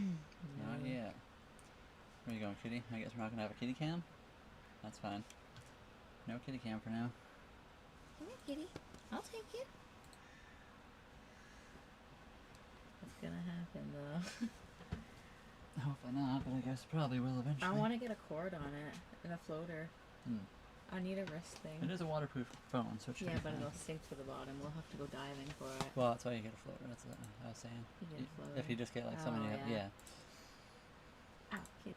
Not yet. Where you going, kitty? I guess we're not gonna have a kitty cam? That's fine. No kitty cam for now. Come here, kitty. I'll take you. What's gonna happen though? Hopefully not, but I guess probably will eventually. I want to get a cord on it and a floater. I need a wrist thing. It is a waterproof phone, so it should be but fine. it'll sink to the bottom. We'll have to go diving for it. Well, that's why you get a floater. That's what I was saying. You get a floater. If you just get like somebody, yeah. Ow, kitty.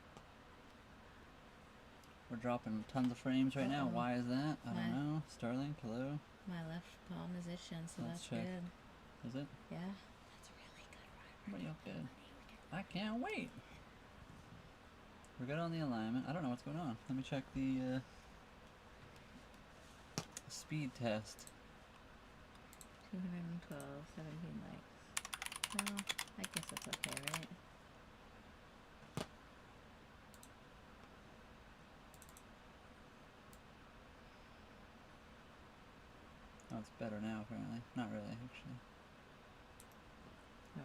We're dropping tons of frames right now. Why is that? I don't know. Starlink, hello. My left palm is itching, so Let's that's check. good. Is it? Yeah. That's really good. Real good. I can't wait. We're good on the alignment. I don't know what's going on. Let me check the speed test. 212, 17 likes. Well, I guess that's okay, right? Oh, it's better now, apparently. Not really, actually. No.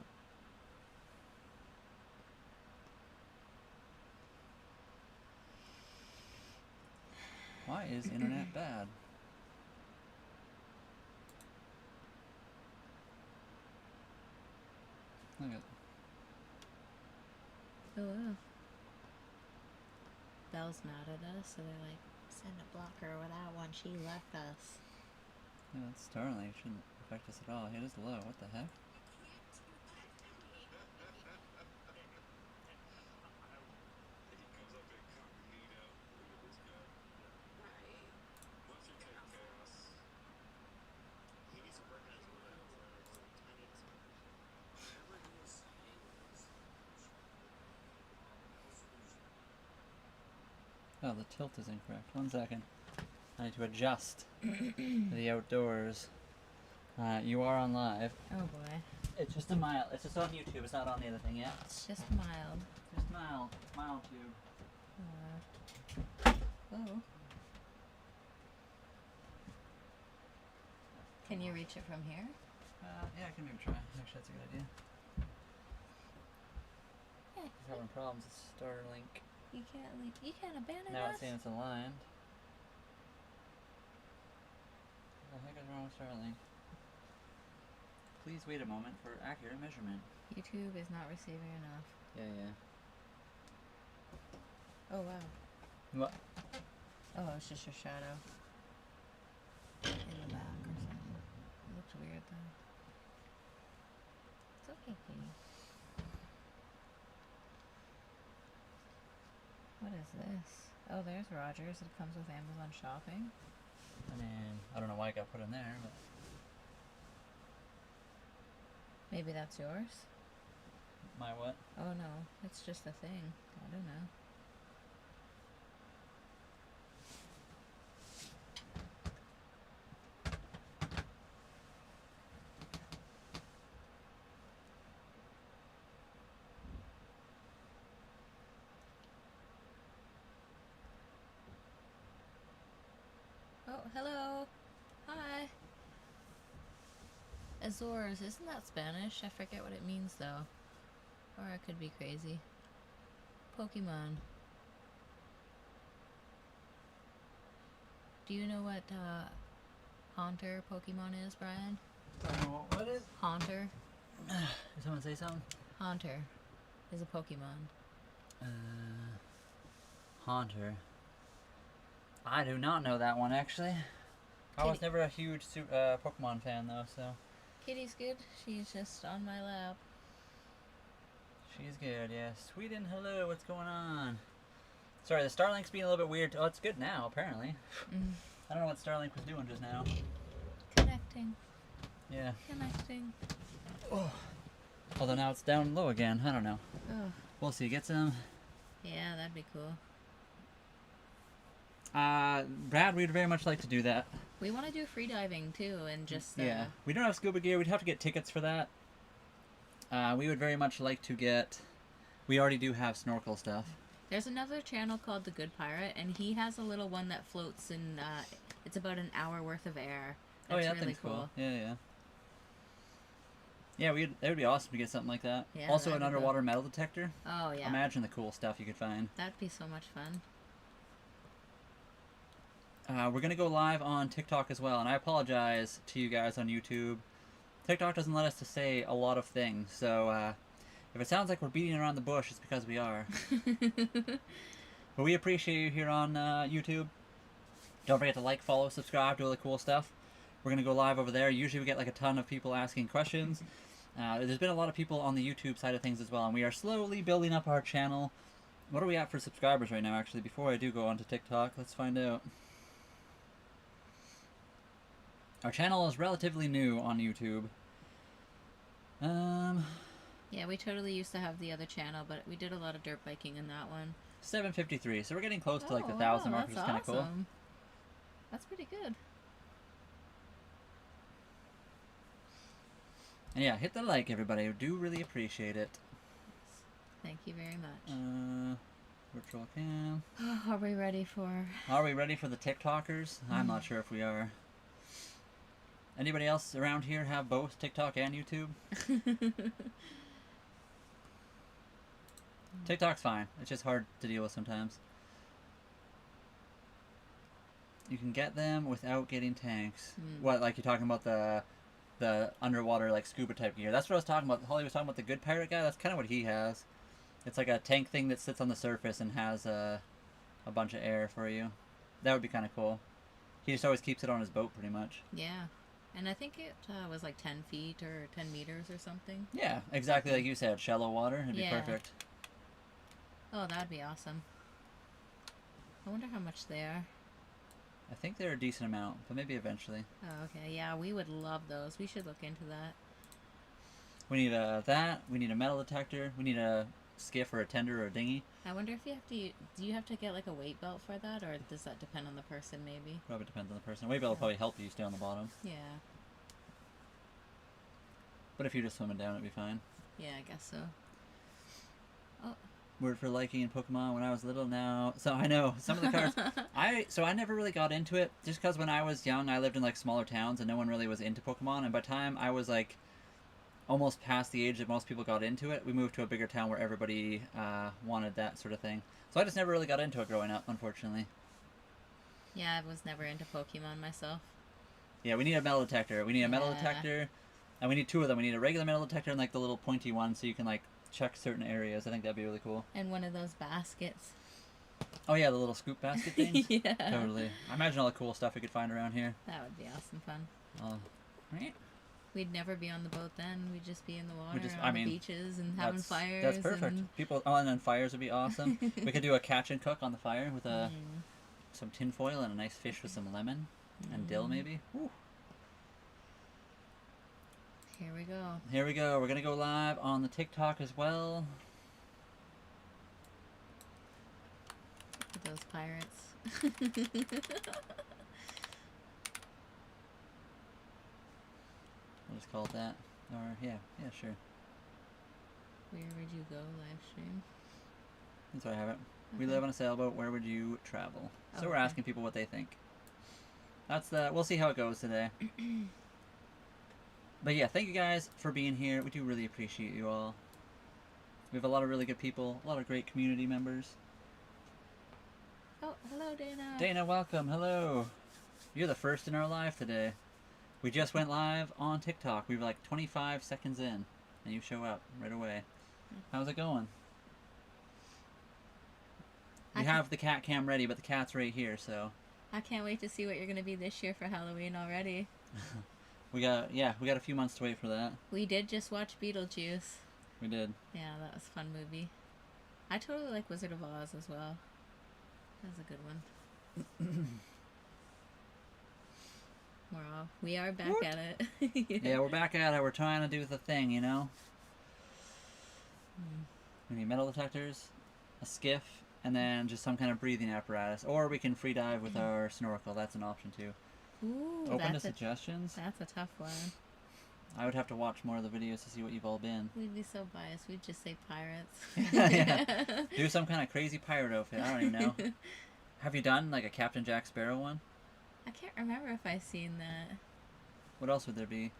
Why is internet bad? Look at. Oh, wow. Belle's mad at us, so they're like, send a blocker with that one. She left us. Yeah, that's Starlink. It shouldn't affect us at all. It is low. What the heck? Oh, the tilt is incorrect. 1 second. I need to adjust the outdoors. You are on live. Oh boy. It's just a mild. It's just on YouTube. It's not on the other thing yet. It's just mild. Just mild. Mild tube. Oh. Can you reach it from here? Yeah, I can maybe try. Actually, that's a good idea. Yeah. He's having problems with Starlink. You can't abandon Now us. it's saying it's aligned. What the heck is wrong with Starlink? Please wait a moment for accurate measurement. YouTube is not receiving enough. Yeah. Oh wow. What? Oh, it's just your shadow. In the back or something. It looks weird though. It's okay, Katie. What is this? Oh, there's Rogers. It comes with Amazon Shopping. I mean, I don't know why it got put in there, but... Maybe that's yours? My what? Oh no, it's just a thing. I don't know. Oh, hello. Hi. Azores, isn't that Spanish? I forget what it means though. Or I could be crazy. Pokemon. Do you know what Haunter Pokemon is, Brian? I don't know what is. Haunter? Did someone say something? Haunter is a Pokemon. Haunter. I do not know that one, actually. I was never a huge Pokemon fan, though, so... Kitty's good. She's just on my lap. She's good, yeah. Sweden, hello, what's going on? Sorry, the Starlink's being a little bit weird. Oh, it's good now, apparently. I don't know what Starlink was doing just now. Connecting. Yeah. Connecting. Oh. Although now it's down low again. I don't know. Oh. We'll see. Get some... Yeah, that'd be cool. Brad, we'd very much like to do that. We want to do free diving too, and just yeah. We don't have scuba gear. We'd have to get tickets for that. We would very much like to get. We already do have snorkel stuff. There's another channel called The Good Pirate, and he has a little one that floats in. It's about an hour worth of air. That's that really thing's cool. Yeah. Yeah, it would be awesome to get something like that. Yeah, Also, that'd an be underwater metal detector. Oh, yeah. Imagine the cool stuff you could find. That'd be so much fun. We're going to go live on TikTok as well, and I apologize to you guys on YouTube. TikTok doesn't let us to say a lot of things, so if it sounds like we're beating around the bush, it's because we are. But we appreciate you here on YouTube. Don't forget to like, follow, subscribe, do all the cool stuff. We're going to go live over there. Usually we get like a ton of people asking questions. There's been a lot of people on the YouTube side of things as well, and we are slowly building up our channel. What are we at for subscribers right now, actually? Before I do go on to TikTok, let's find out. Our channel is relatively new on YouTube. Yeah, we totally used to have the other channel, but we did a lot of dirt biking in that one. 753, so we're getting close to like the 1,000 mark, which is kind of cool. That's pretty good. And yeah, hit the like, everybody. We do really appreciate it. Thank you very much. Virtual cam. Are we ready for... Are we ready for the TikTokers? I'm not sure if we are. Anybody else around here have both TikTok and YouTube? TikTok's fine. It's just hard to deal with sometimes. You can get them without getting tanks. What, like you're talking about the underwater like scuba type gear? That's what I was talking about. Holly was talking about the good pirate guy. That's kind of what he has. It's like a tank thing that sits on the surface and has a bunch of air for you. That would be kind of cool. He just always keeps it on his boat pretty much. Yeah. And I think it was like 10 feet or 10 meters or something. Yeah, exactly like you said. Shallow water. It'd be perfect. Oh, that'd be awesome. I wonder how much they are. I think they're a decent amount, but maybe eventually. Oh, okay. Yeah, we would love those. We should look into that. We need that. We need a metal detector. We need a skiff or a tender or a dinghy. I wonder if you have to... Do you have to get like a weight belt for that, or does that depend on the person maybe? Probably depends on the person. A weight belt will probably help you stay on the bottom. Yeah. But if you're just swimming down, it'd be fine. Yeah, I guess so. Oh. Word for liking in Pokemon when I was little now. So I know some of the cards. I never really got into it just because when I was young, I lived in like smaller towns and no one really was into Pokemon. And by the time I was like almost past the age that most people got into it, we moved to a bigger town where everybody wanted that sort of thing. So I just never really got into it growing up, unfortunately. Yeah, I was never into Pokemon myself. Yeah, we need a metal detector. We need a metal detector, and we need two of them. We need a regular metal detector and like the little pointy one, so you can like check certain areas. I think that'd be really cool. And one of those baskets. Oh yeah, the little scoop basket things. Yeah. Totally. I imagine all the cool stuff we could find around here. That would be awesome fun. Right. We'd never be on the boat then. We'd just be in the water on the beaches and having fires. That's perfect. And then fires would be awesome. We could do a catch and cook on the fire with some tin foil and a nice fish with some lemon and dill maybe. Woo. Here we go. Here we go. We're going to go live on the TikTok as well. Look at those pirates. We'll just call it that. Or, yeah, sure. Where would you go, live stream? That's why I have it. We live on a sailboat. Where would you travel? So we're asking people what they think. We'll see how it goes today. But yeah, thank you guys for being here. We do really appreciate you all. We have a lot of really good people, a lot of great community members. Oh, hello, Dana. Dana, welcome. Hello. You're the first in our live today. We just went live on TikTok. We were like 25 seconds in, and you show up right away. How's it going? We have the cat cam ready, but the cat's right here, so... I can't wait to see what you're going to be this year for Halloween already. We got a few months to wait for that. We did just watch Beetlejuice. We did. Yeah, that was a fun movie. I totally like Wizard of Oz as well. That was a good one. We are back at it. Yeah, we're back at it. We're trying to do the thing, you know? We need metal detectors, a skiff, and then just some kind of breathing apparatus. Or we can free dive with our snorkel. That's an option too. Ooh, Open to suggestions? That's a tough one. I would have to watch more of the videos to see what you've all been. We'd be so biased. We'd just say pirates. Yeah. Do some kind of crazy pirate outfit. I don't even know. Have you done like a Captain Jack Sparrow one? I can't remember if I've seen that. What else would there be?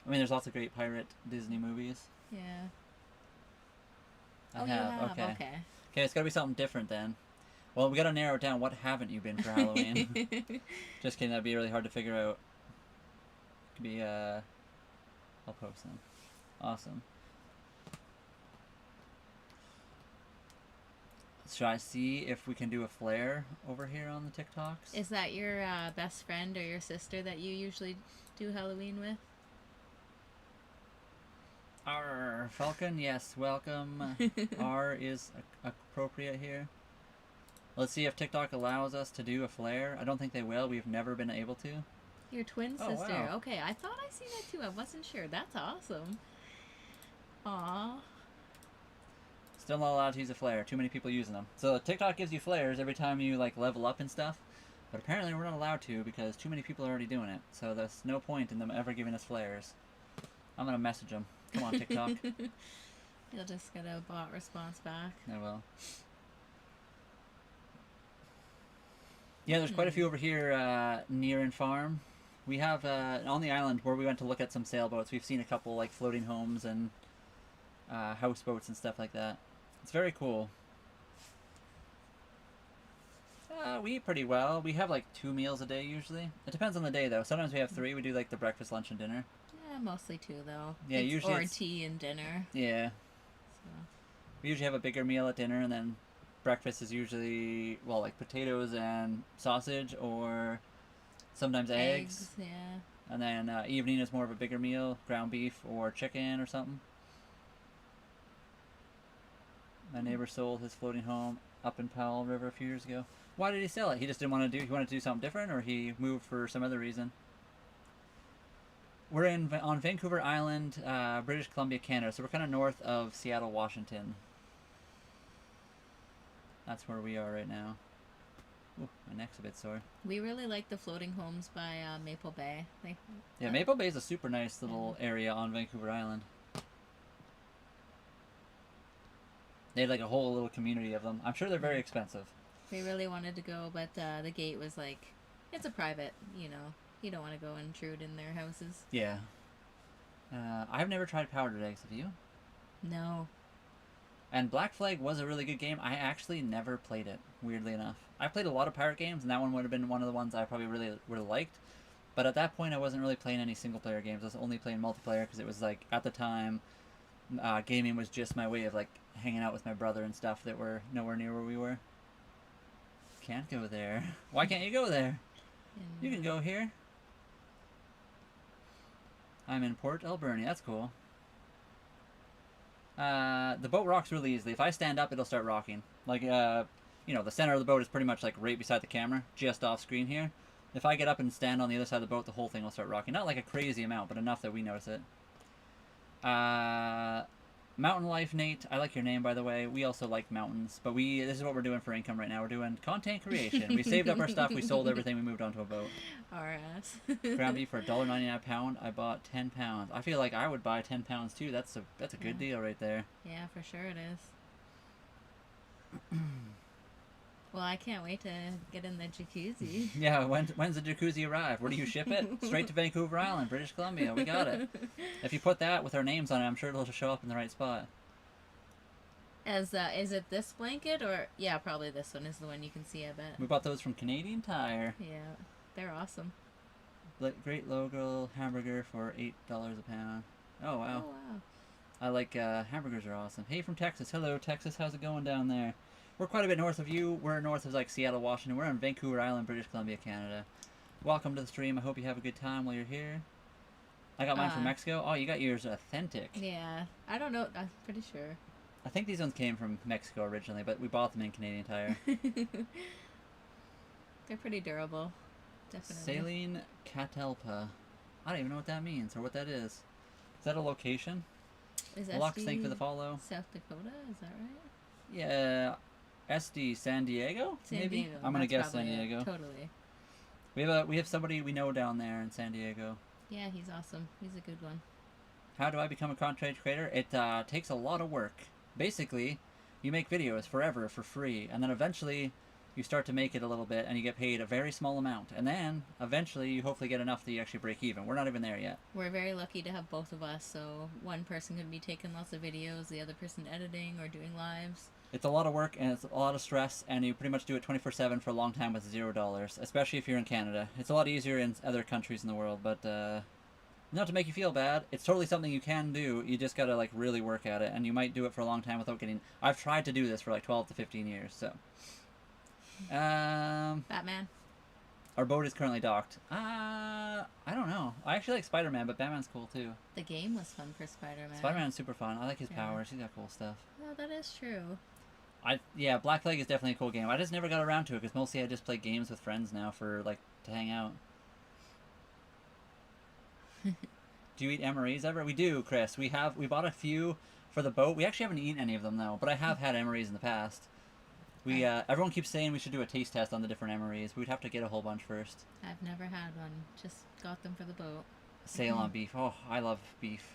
I mean, there's lots of great pirate Disney movies. Yeah. I Oh, have. you have. Okay. Okay. Okay, it's got to be something different then. Well, we got to narrow it down. What haven't you been for Halloween? Just kidding. That'd be really hard to figure out. Could be. I'll post them. Awesome. Should I see if we can do a flare over here on the TikToks? Is that your best friend or your sister that you usually do Halloween with? R Falcon, yes, welcome. R is appropriate here. Let's see if TikTok allows us to do a flare. I don't think they will. We've never been able to. Your twin Oh, sister. wow. Okay, I thought I seen that too. I wasn't sure. That's awesome. Aw. Still not allowed to use a flare. Too many people using them. So TikTok gives you flares every time you like level up and stuff. But apparently we're not allowed to because too many people are already doing it. So there's no point in them ever giving us flares. I'm going to message them. Come on, TikTok. You'll just get a bot response back. I will. Yeah, there's quite a few over here near and farm. We have, on the island where we went to look at some sailboats, we've seen a couple like floating homes and houseboats and stuff like that. It's very cool. We eat pretty well. We have like 2 meals a day usually. It depends on the day though. Sometimes we have 3. We do like the breakfast, lunch, and dinner. Yeah, mostly 2 though. Yeah, usually or it's... tea and dinner. Yeah. So. We usually have a bigger meal at dinner, and then breakfast is usually, well, like potatoes and sausage, or sometimes eggs. Yeah. And then evening is more of a bigger meal, ground beef or chicken or something. My neighbor sold his floating home up in Powell River a few years ago. Why did he sell it? He just didn't want to do. He wanted to do something different, or he moved for some other reason. We're on Vancouver Island, British Columbia, Canada. So we're kind of north of Seattle, Washington. That's where we are right now. Ooh, my neck's a bit sore. We really like the floating homes by Maple Bay. Yeah, Maple Bay is a super nice little area on Vancouver Island. They had like a whole little community of them. I'm sure they're very expensive. We really wanted to go, but the gate was like, it's a private, you know. You don't want to go intrude in their houses. Yeah. I've never tried powdered eggs, have you? No. And Black Flag was a really good game. I actually never played it, weirdly enough. I played a lot of pirate games, and that one would have been one of the ones I probably really would have liked. But at that point, I wasn't really playing any single-player games. I was only playing multiplayer because it was like, at the time, gaming was just my way of like hanging out with my brother and stuff that were nowhere near where we were. Can't go there. Why can't you go there? You can go here. I'm in Port Alberni. That's cool. The boat rocks really easily. If I stand up, it'll start rocking. Like, you know, the center of the boat is pretty much like right beside the camera, just off screen here. If I get up and stand on the other side of the boat, the whole thing will start rocking. Not like a crazy amount, but enough that we notice it. Mountain Life, Nate. I like your name, by the way. We also like mountains, but this is what we're doing for income right now. We're doing content creation. We saved up our stuff. We sold everything. We moved onto a boat. Our ass. Ground beef for $1.99 a pound. I bought 10 pounds. I feel like I would buy 10 pounds too. That's a good deal right there. Yeah, for sure it is. Well, I can't wait to get in the jacuzzi. Yeah, when's the jacuzzi arrive? Where do you ship it? Straight to Vancouver Island, British Columbia. We got it. If you put that with our names on it, I'm sure it'll show up in the right spot. Is it this blanket or yeah, probably this one is the one you can see. I bet. We bought those from Canadian Tire. Yeah, they're awesome. Great logo hamburger for $8 a pound. Oh wow. Oh wow. I like hamburgers are awesome. Hey from Texas. Hello Texas. How's it going down there? We're quite a bit north of you. We're north of like Seattle, Washington. We're on Vancouver Island, British Columbia, Canada. Welcome to the stream. I hope you have a good time while you're here. I got mine from Mexico. Oh, you got yours authentic. Yeah, I don't know. I'm pretty sure. I think these ones came from Mexico originally, but we bought them in Canadian Tire. They're pretty durable. Definitely. Saline Catalpa. I don't even know what that means or what that is. Is that a location? Is Lux, thank you for the follow. South Dakota, is that right? Yeah. SD San Diego? Maybe? Diego. I'm gonna guess San Diego. Totally. We have somebody we know down there in San Diego. Yeah, he's awesome. He's a good one. How do I become a content creator? It takes a lot of work. Basically, you make videos forever for free, and then eventually you start to make it a little bit, and you get paid a very small amount. And then, eventually, you hopefully get enough that you actually break even. We're not even there yet. We're very lucky to have both of us, so one person could be taking lots of videos, the other person editing or doing lives. It's a lot of work, and it's a lot of stress, and you pretty much do it 24/7 for a long time with $0, especially if you're in Canada. It's a lot easier in other countries in the world, but not to make you feel bad, it's totally something you can do. You just gotta like really work at it, and you might do it for a long time without getting... I've tried to do this for like 12 to 15 years, so... Batman. Our boat is currently docked. I don't know. I actually like Spider-Man, but Batman's cool too. The game was fun for Spider-Man. Spider-Man's super fun. I like his powers. He's got cool stuff. Oh, that is true. Yeah, Black Flag is definitely a cool game. I just never got around to it because mostly I just play games with friends now for like to hang out. Do you eat MREs ever? We do, Chris. We bought a few for the boat. We actually haven't eaten any of them though, but I have had MREs in the past. Everyone keeps saying we should do a taste test on the different MREs. We'd have to get a whole bunch first. I've never had one. Just got them for the boat. Sail on beef. Oh, I love beef.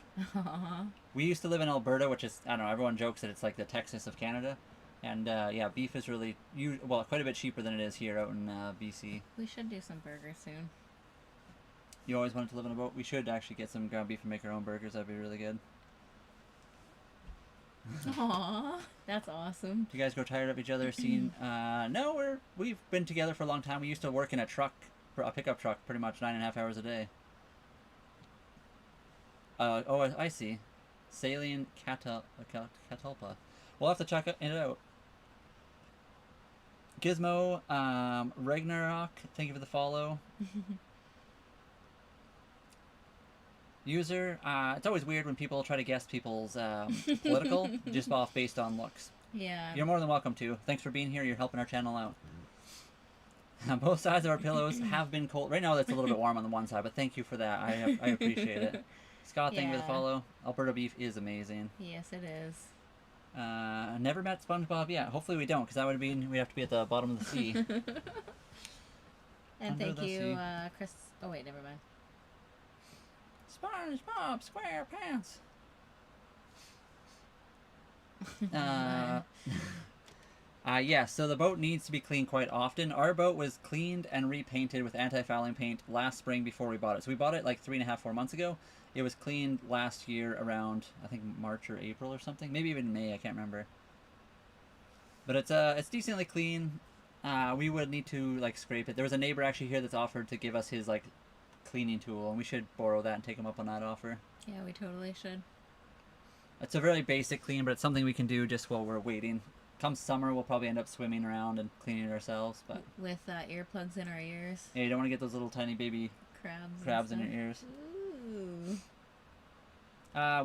We used to live in Alberta, which is, I don't know, everyone jokes that it's like the Texas of Canada. And yeah, beef is really, quite a bit cheaper than it is here out in BC. We should do some burgers soon. You always wanted to live in a boat? We should actually get some ground beef and make our own burgers. That'd be really good. Aww, that's awesome. Do you guys grow tired of each other seeing? No, we've been together for a long time. We used to work in a pickup truck, pretty much 9.5 hours a day. Oh, I see. Saline Catalpa. We'll have to check it out. Gizmo, Ragnarok, thank you for the follow. User, it's always weird when people try to guess people's political just based on looks. Yeah. You're more than welcome to. Thanks for being here. You're helping our channel out. Both sides of our pillows have been cold. Right now, it's a little bit warm on the one side, but thank you for that. I appreciate it. Scott, thank you for the follow. Alberta beef is amazing. Yes, it is. Never met SpongeBob yet. Hopefully we don't, because that would mean we'd have to be at the bottom of the sea. And thank you, Chris. Oh, wait, never mind. SpongeBob SquarePants. Yeah, so the boat needs to be cleaned quite often. Our boat was cleaned and repainted with anti-fouling paint last spring before we bought it. So we bought it like 3.5, 4 months ago. It was cleaned last year around, I think, March or April or something. Maybe even May, I can't remember. But it's decently clean. We would need to like scrape it. There was a neighbor actually here that's offered to give us his like cleaning tool, and we should borrow that and take him up on that offer. Yeah, we totally should. It's a very basic clean, but it's something we can do just while we're waiting. Come summer, we'll probably end up swimming around and cleaning it ourselves. But with earplugs in our ears. Yeah, you don't want to get those little tiny baby crabs in your ears. Ooh.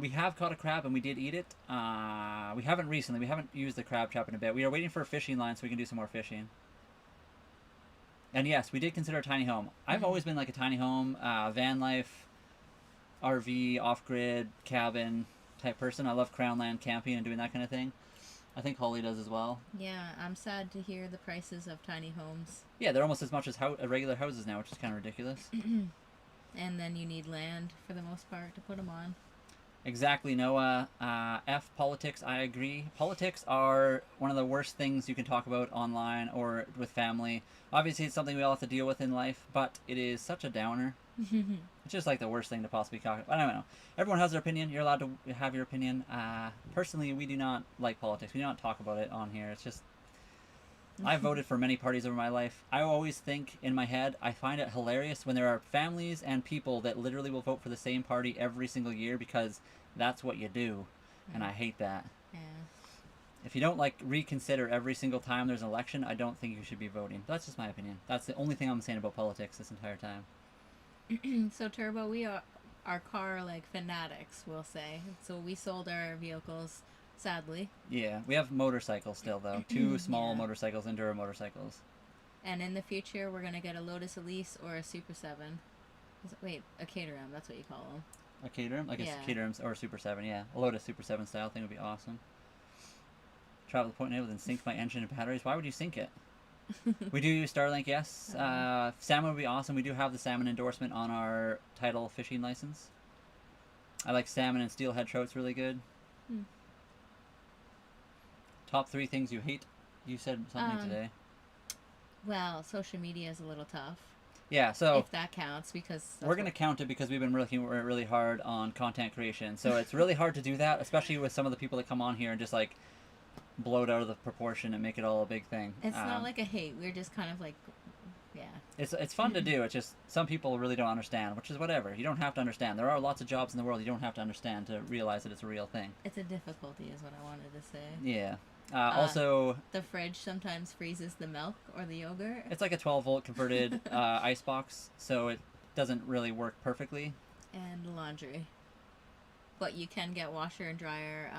We have caught a crab and we did eat it. We haven't recently. We haven't used the crab trap in a bit. We are waiting for a fishing line so we can do some more fishing. And yes, we did consider a tiny home. I've always been like a tiny home, van life, RV, off-grid, cabin type person. I love crown land camping and doing that kind of thing. I think Holly does as well. Yeah, I'm sad to hear the prices of tiny homes. Yeah, they're almost as much as regular houses now, which is kind of ridiculous. And then you need land for the most part to put them on. Exactly, Noah. F politics, I agree. Politics are one of the worst things you can talk about online or with family. Obviously, it's something we all have to deal with in life, but it is such a downer. It's just like the worst thing to possibly talk about. I don't know. Everyone has their opinion. You're allowed to have your opinion. Personally, we do not like politics. We do not talk about it on here. It's just... I've voted for many parties over my life. I always think in my head, I find it hilarious when there are families and people that literally will vote for the same party every single year because that's what you do. And I hate that. Yeah. If you don't, like, reconsider every single time there's an election, I don't think you should be voting. That's just my opinion. That's the only thing I'm saying about politics this entire time. So, Turbo, we are car, like, fanatics, we'll say. So we sold our vehicles, sadly. Yeah, we have motorcycles still, though. 2 small motorcycles, Enduro motorcycles. And in the future, we're going to get a Lotus Elise or a Super 7. Wait, a Caterham, that's what you call them. A Caterham? Like a Caterham or a Super 7, yeah. A Lotus Super 7 style thing would be awesome. Travel to the point now and sync my engine and batteries. Why would you sync it? We do use Starlink, yes. Salmon would be awesome. We do have the salmon endorsement on our title fishing license. I like salmon and steelhead trout's really good. Top 3 things you hate. You said something today. Well, social media is a little tough. Yeah, so If that counts, because we're going to count it because we've been working really hard on content creation. So it's really hard to do that, especially with some of the people that come on here and just like blow it out of the proportion and make it all a big thing. It's not like a hate. We're just kind of like, yeah. It's fun to do. It's just some people really don't understand, which is whatever. You don't have to understand. There are lots of jobs in the world you don't have to understand to realize that it's a real thing. It's a difficulty, is what I wanted to say. Yeah. Also, the fridge sometimes freezes the milk or the yogurt. it's like a 12-volt converted ice box, so it doesn't really work perfectly. And laundry. But you can get washer and dryer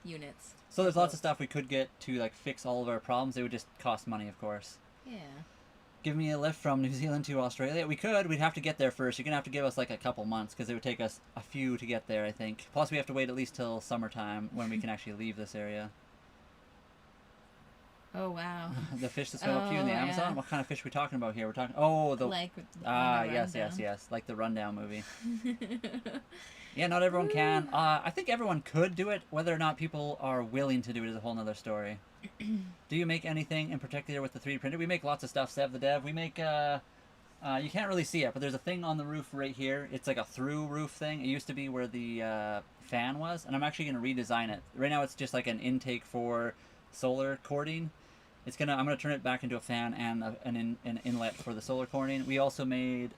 units. So there's lots of stuff we could get to like fix all of our problems. It would just cost money, of course. Yeah. Give me a lift from New Zealand to Australia. We could. We'd have to get there first. You're going to have to give us like a couple months because it would take us a few to get there, I think. Plus, we have to wait at least till summertime when we can actually leave this area. Oh, wow. The fish that swim up to you in the Amazon? Yeah. What kind of fish are we talking about here? We're talking... Oh, the... Like yes. Like the Rundown movie. Yeah, not everyone can. I think everyone could do it. Whether or not people are willing to do it is a whole nother story. Do you make anything in particular with the 3D printer? We make lots of stuff, Sev the Dev. We make... you can't really see it, but there's a thing on the roof right here. It's like a through roof thing. It used to be where the fan was, and I'm actually going to redesign it. Right now it's just like an intake for solar cording. I'm gonna turn it back into a fan and an inlet for the solar cording. We also made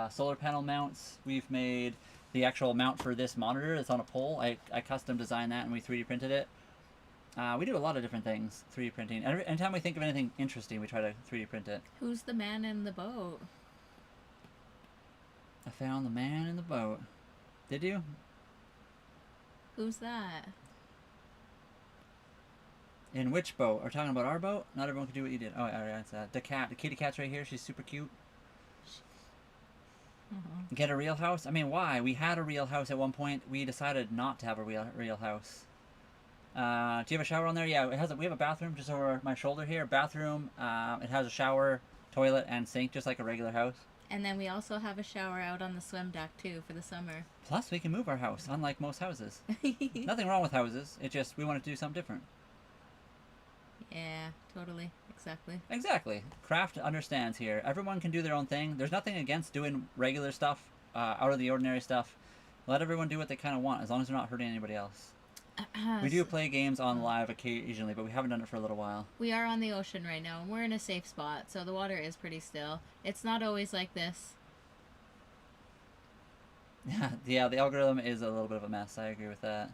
solar panel mounts. We've made the actual mount for this monitor. It's on a pole. I custom designed that and we 3D printed it. We do a lot of different things 3D printing. Anytime we think of anything interesting, we try to 3D print it. Who's the man in the boat? I found the man in the boat. Did you? Who's that? In which boat? Are we talking about our boat? Not everyone can do what you did. Oh, yeah, it's the cat. The kitty cat's right here. She's super cute. Get a real house? I mean, why? We had a real house at one point. We decided not to have a real house. Do you have a shower on there? Yeah, we have a bathroom just over my shoulder here. Bathroom. It has a shower, toilet, and sink, just like a regular house. And then we also have a shower out on the swim deck, too, for the summer. Plus, we can move our house, unlike most houses. Nothing wrong with houses. It's just we wanted to do something different. Yeah, totally. Exactly. Craft understands here. Everyone can do their own thing. There's nothing against doing regular stuff, out of the ordinary stuff. Let everyone do what they kind of want, as long as they're not hurting anybody else. We do play games on live occasionally, but we haven't done it for a little while. We are on the ocean right now, and we're in a safe spot, so the water is pretty still. It's not always like this. Yeah, the algorithm is a little bit of a mess. I agree with that.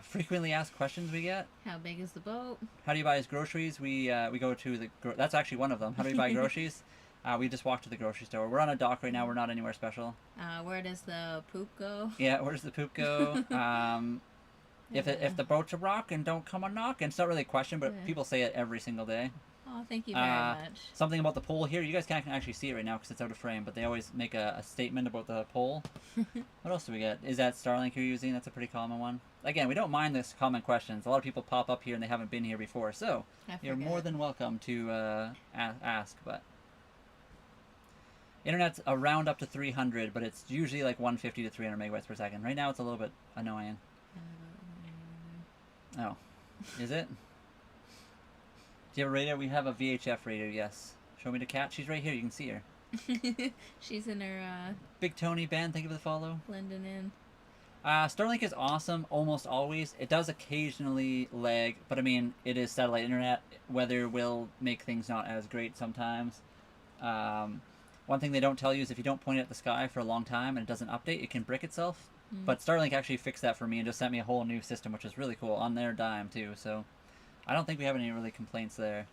Frequently asked questions we get. How big is the boat? How do you buy his groceries? We go to the... That's actually one of them. How do we buy groceries? We just walk to the grocery store. We're on a dock right now. We're not anywhere special. Where does the poop go? Yeah, where does the poop go? If the boat's a rock and don't come a knock, and it's not really a question, but people say it every single day. Oh, thank you very much. Something about the pole here. You guys can't actually see it right now because it's out of frame, but they always make a statement about the pole. What else do we get? Is that Starlink you're using? That's a pretty common one. Again, we don't mind this common questions. A lot of people pop up here and they haven't been here before, so you're more than welcome to ask. But internet's around up to 300, but it's usually like 150 to 300 megabytes per second. Right now, it's a little bit annoying. Oh, is it? Do you have a radio? We have a VHF radio, yes. Show me the cat. She's right here. You can see her. She's in her... Big Tony Band, thank you for the follow. Blending in. Starlink is awesome almost always. It does occasionally lag, but I mean, it is satellite internet. Weather will make things not as great sometimes. One thing they don't tell you is if you don't point it at the sky for a long time and it doesn't update, it can brick itself. But Starlink actually fixed that for me and just sent me a whole new system, which is really cool, on their dime too. So I don't think we have any really complaints there.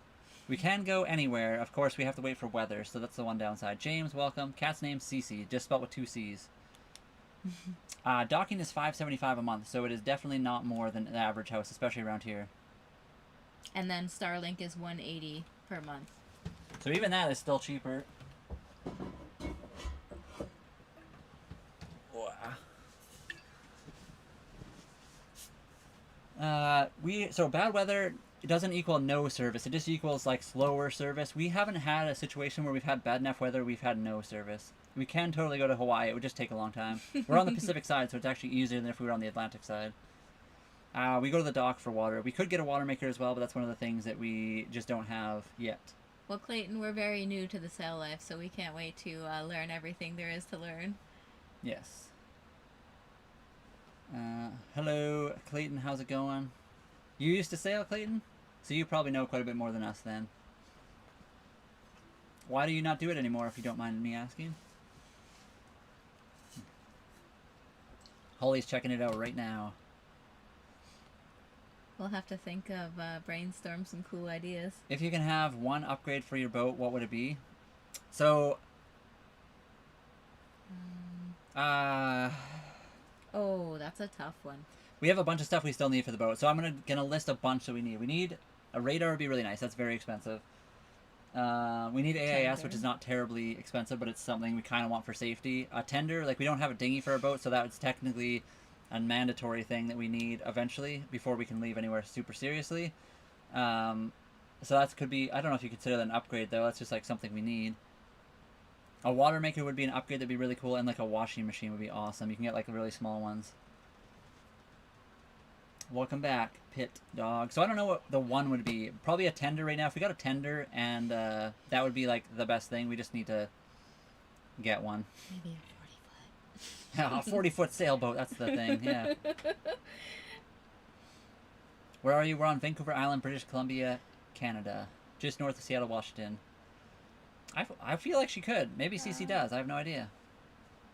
We can go anywhere. Of course, we have to wait for weather, so that's the one downside. James, welcome. Cat's name, Cece, just spelled with 2 C's. Docking is $5.75 a month, so it is definitely not more than the average house, especially around here. And then Starlink is $180 per month. So even that is still cheaper. So bad weather, it doesn't equal no service. It just equals like slower service. We haven't had a situation where we've had bad enough weather, we've had no service. We can totally go to Hawaii. It would just take a long time. We're on the Pacific side, so it's actually easier than if we were on the Atlantic side. We go to the dock for water. We could get a water maker as well, but that's one of the things that we just don't have yet. Well, Clayton, we're very new to the sail life, so we can't wait to learn everything there is to learn. Yes. Hello, Clayton. How's it going? You used to sail, Clayton? So you probably know quite a bit more than us then. Why do you not do it anymore, if you don't mind me asking? Holly's checking it out right now. We'll have to think of brainstorm some cool ideas. If you can have one upgrade for your boat, what would it be? So, oh, that's a tough one. we have a bunch of stuff we still need for the boat. So I'm gonna list a bunch that we need. We need a radar would be really nice. That's very expensive. We need AIS, which is not terribly expensive, but it's something we kind of want for safety. A tender, like we don't have a dinghy for a boat, so that's technically a mandatory thing that we need eventually before we can leave anywhere super seriously. So that could be, I don't know if you consider that an upgrade though, that's just like something we need. A water maker would be an upgrade that'd be really cool, and like a washing machine would be awesome. You can get like the really small ones. Welcome back, Pit Dog. So I don't know what the one would be. Probably a tender right now. If we got a tender, and that would be like the best thing. We just need to get one. Maybe a 40-foot. Yeah, a 40-foot sailboat. That's the thing. Yeah. Where are you? We're on Vancouver Island, British Columbia, Canada, just north of Seattle, Washington. I feel like she could. Maybe Cece does. I have no idea.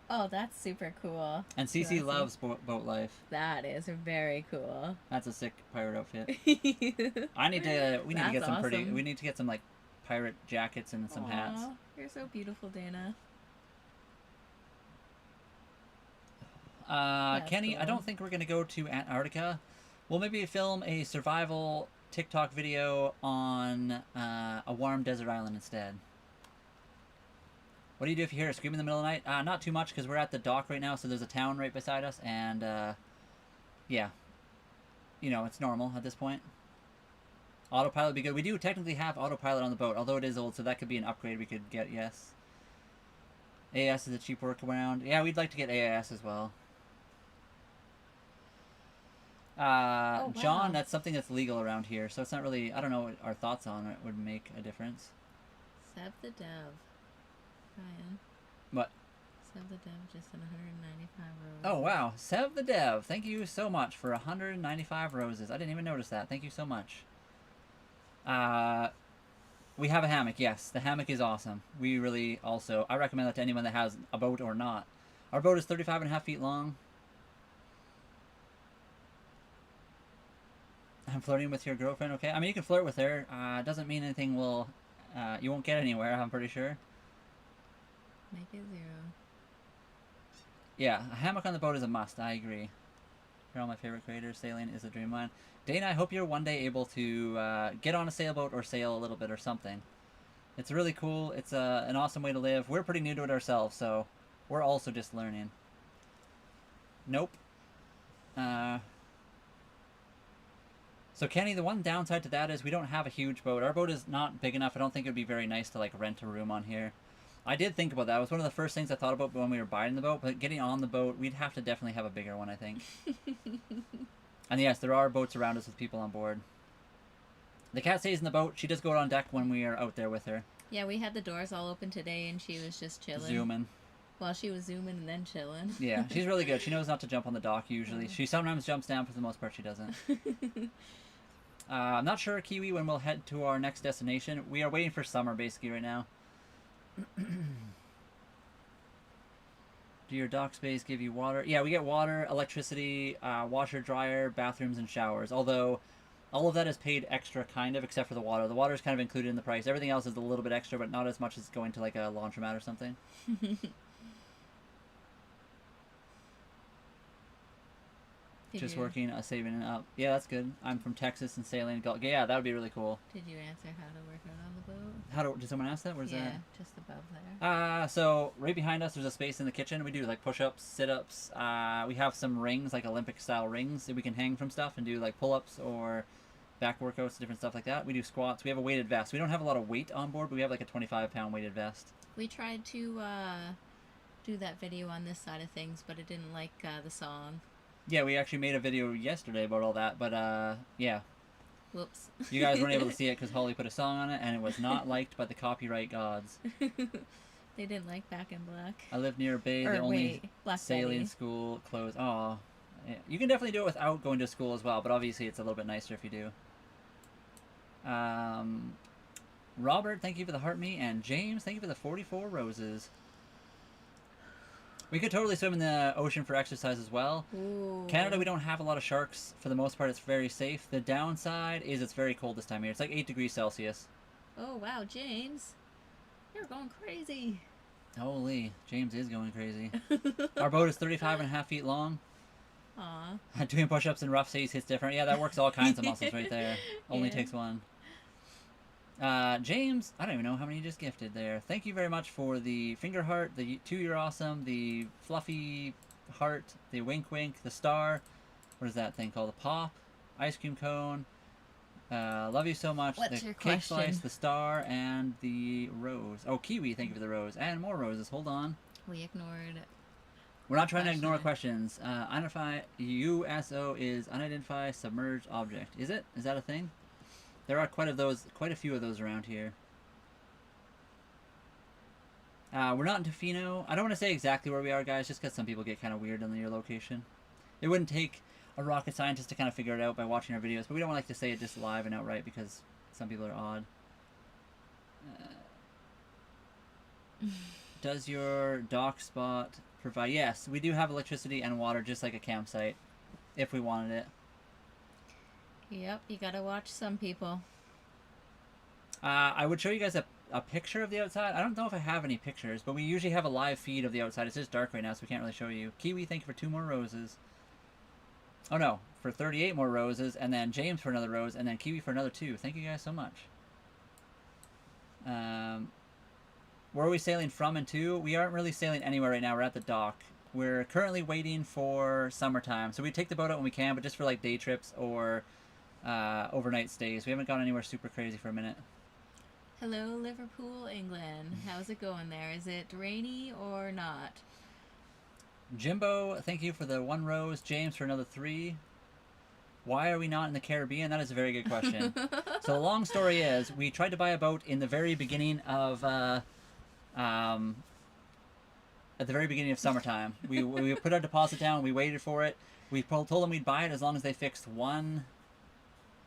Oh, that's super cool. And Cece loves boat life. That is very cool. That's a sick pirate outfit. We need to get some awesome. We need to get some like pirate jackets and some hats. You're so beautiful, Dana. Kenny, cool. I don't think we're gonna go to Antarctica. We'll maybe film a survival TikTok video on a warm desert island instead. What do you do if you hear a scream in the middle of the night? Not too much, because we're at the dock right now, so there's a town right beside us, and yeah, you know, it's normal at this point. Autopilot would be good. We do technically have autopilot on the boat, although it is old, so that could be an upgrade we could get, yes. AIS is a cheap workaround. Yeah, we'd like to get AIS as well. wow. John, that's something that's legal around here, so it's not really, I don't know what our thoughts on it would make a difference. Seb the Dove. Ryan. What? Seb the Dev just in 195 roses. Oh, wow. Sev the Dev, thank you so much for 195 roses. I didn't even notice that. Thank you so much. We have a hammock, yes. The hammock is awesome. We really also, I recommend that to anyone that has a boat or not. Our boat is 35.5 feet long. I'm flirting with your girlfriend, okay? I mean, you can flirt with her. Doesn't mean anything will, you won't get anywhere, I'm pretty sure. Make it 0. Yeah, a hammock on the boat is a must. I agree. You're all my favorite creators. Sailing is a dream of mine. Dana, I hope you're one day able to get on a sailboat or sail a little bit or something. It's really cool. It's an awesome way to live. We're pretty new to it ourselves, so we're also just learning. Nope. So Kenny, the one downside to that is we don't have a huge boat. Our boat is not big enough. I don't think it would be very nice to like rent a room on here. I did think about that. It was one of the first things I thought about when we were buying the boat, but getting on the boat, we'd have to definitely have a bigger one, I think. And yes, there are boats around us with people on board. The cat stays in the boat. She does go on deck when we are out there with her. Yeah, we had the doors all open today, and she was just chilling. Zooming. Well, she was zooming and then chilling. Yeah, she's really good. She knows not to jump on the dock usually. She sometimes jumps down, but for the most part she doesn't. I'm not sure, Kiwi, when we'll head to our next destination. We are waiting for summer, basically, right now. Do your dock space give you water? Yeah, we get water, electricity, washer, dryer, bathrooms, and showers. Although, all of that is paid extra, kind of, except for the water. The water is kind of included in the price. Everything else is a little bit extra, but not as much as going to, like, a laundromat or something. Just working, saving up. Yeah, that's good. I'm from Texas and sailing. Yeah, that would be really cool. Did you answer how to work out on the boat? Did someone ask that? Where's that? Yeah, just above there. So right behind us, there's a space in the kitchen. We do like push-ups, sit-ups. We have some rings, like Olympic-style rings, that we can hang from stuff and do like pull-ups or back workouts, different stuff like that. We do squats. We have a weighted vest. We don't have a lot of weight on board, but we have like a 25-pound weighted vest. We tried to do that video on this side of things, but it didn't like the song. Yeah, we actually made a video yesterday about all that, but yeah. Whoops. You guys weren't able to see it because Holly put a song on it, and it was not liked by the copyright gods. They didn't like Back in Black. I live near a bay. Or The only wait, Black sailing Betty. school closed. Oh, yeah. You can definitely do it without going to school as well, but obviously it's a little bit nicer if you do. Robert, thank you for the heart me, and James, thank you for the 44 roses. We could totally swim in the ocean for exercise as well. Ooh. Canada, we don't have a lot of sharks. For the most part, it's very safe. The downside is it's very cold this time of year. It's like 8 degrees Celsius. Oh, wow, James. You're going crazy. Holy, James is going crazy. Our boat is 35.5 feet long. Aw. Doing push-ups in rough seas hits different. Yeah, that works all kinds of muscles right there. Only Yeah. takes one. James, I don't even know how many you just gifted there. Thank you very much for the finger heart, the 2 You're Awesome, the fluffy heart, the wink wink, the star. What is that thing called? The pop, ice cream cone. Love you so much. What's the your cake question? slice, the star, and the rose. Oh, kiwi, thank you for the rose. And more roses. Hold on. We ignored. We're not trying to ignore questions. Identify USO is unidentified submerged object. Is it? Is that a thing? There are quite a few of those around here. We're not in Tofino. I don't want to say exactly where we are, guys, just because some people get kind of weird on your location. It wouldn't take a rocket scientist to kind of figure it out by watching our videos, but we don't like to say it just live and outright because some people are odd. Does your dock spot provide... Yes, we do have electricity and water just like a campsite, if we wanted it. Yep, you gotta watch some people. I would show you guys a picture of the outside. I don't know if I have any pictures, but we usually have a live feed of the outside. It's just dark right now, so we can't really show you. Kiwi, thank you for 2 more roses. Oh no, for 38 more roses, and then James for another rose, and then Kiwi for another 2. Thank you guys so much. Where are we sailing from and to? We aren't really sailing anywhere right now. We're at the dock. We're currently waiting for summertime, so we take the boat out when we can, but just for like day trips or overnight stays. We haven't gone anywhere super crazy for a minute. Hello, Liverpool, England. How's it going there? Is it rainy or not? Jimbo, thank you for the 1 rose. James for another 3. Why are we not in the Caribbean? That is a very good question. So the long story is, we tried to buy a boat in the very beginning of at the very beginning of summertime. We put our deposit down. We waited for it. We told them we'd buy it as long as they fixed one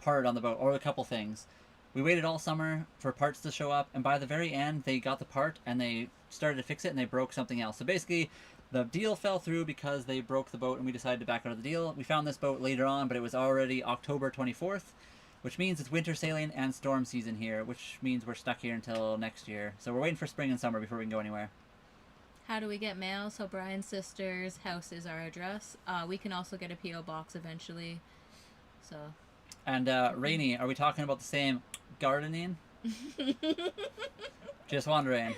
part on the boat or a couple things. We waited all summer for parts to show up, and by the very end, they got the part and they started to fix it and they broke something else. So basically, the deal fell through because they broke the boat and we decided to back out of the deal. We found this boat later on, but it was already October 24th, which means it's winter sailing and storm season here, which means we're stuck here until next year. So we're waiting for spring and summer before we can go anywhere. How do we get mail? So Brian's sister's house is our address. We can also get a P.O. box eventually. So. And Rainey, are we talking about the same gardening? Just wondering.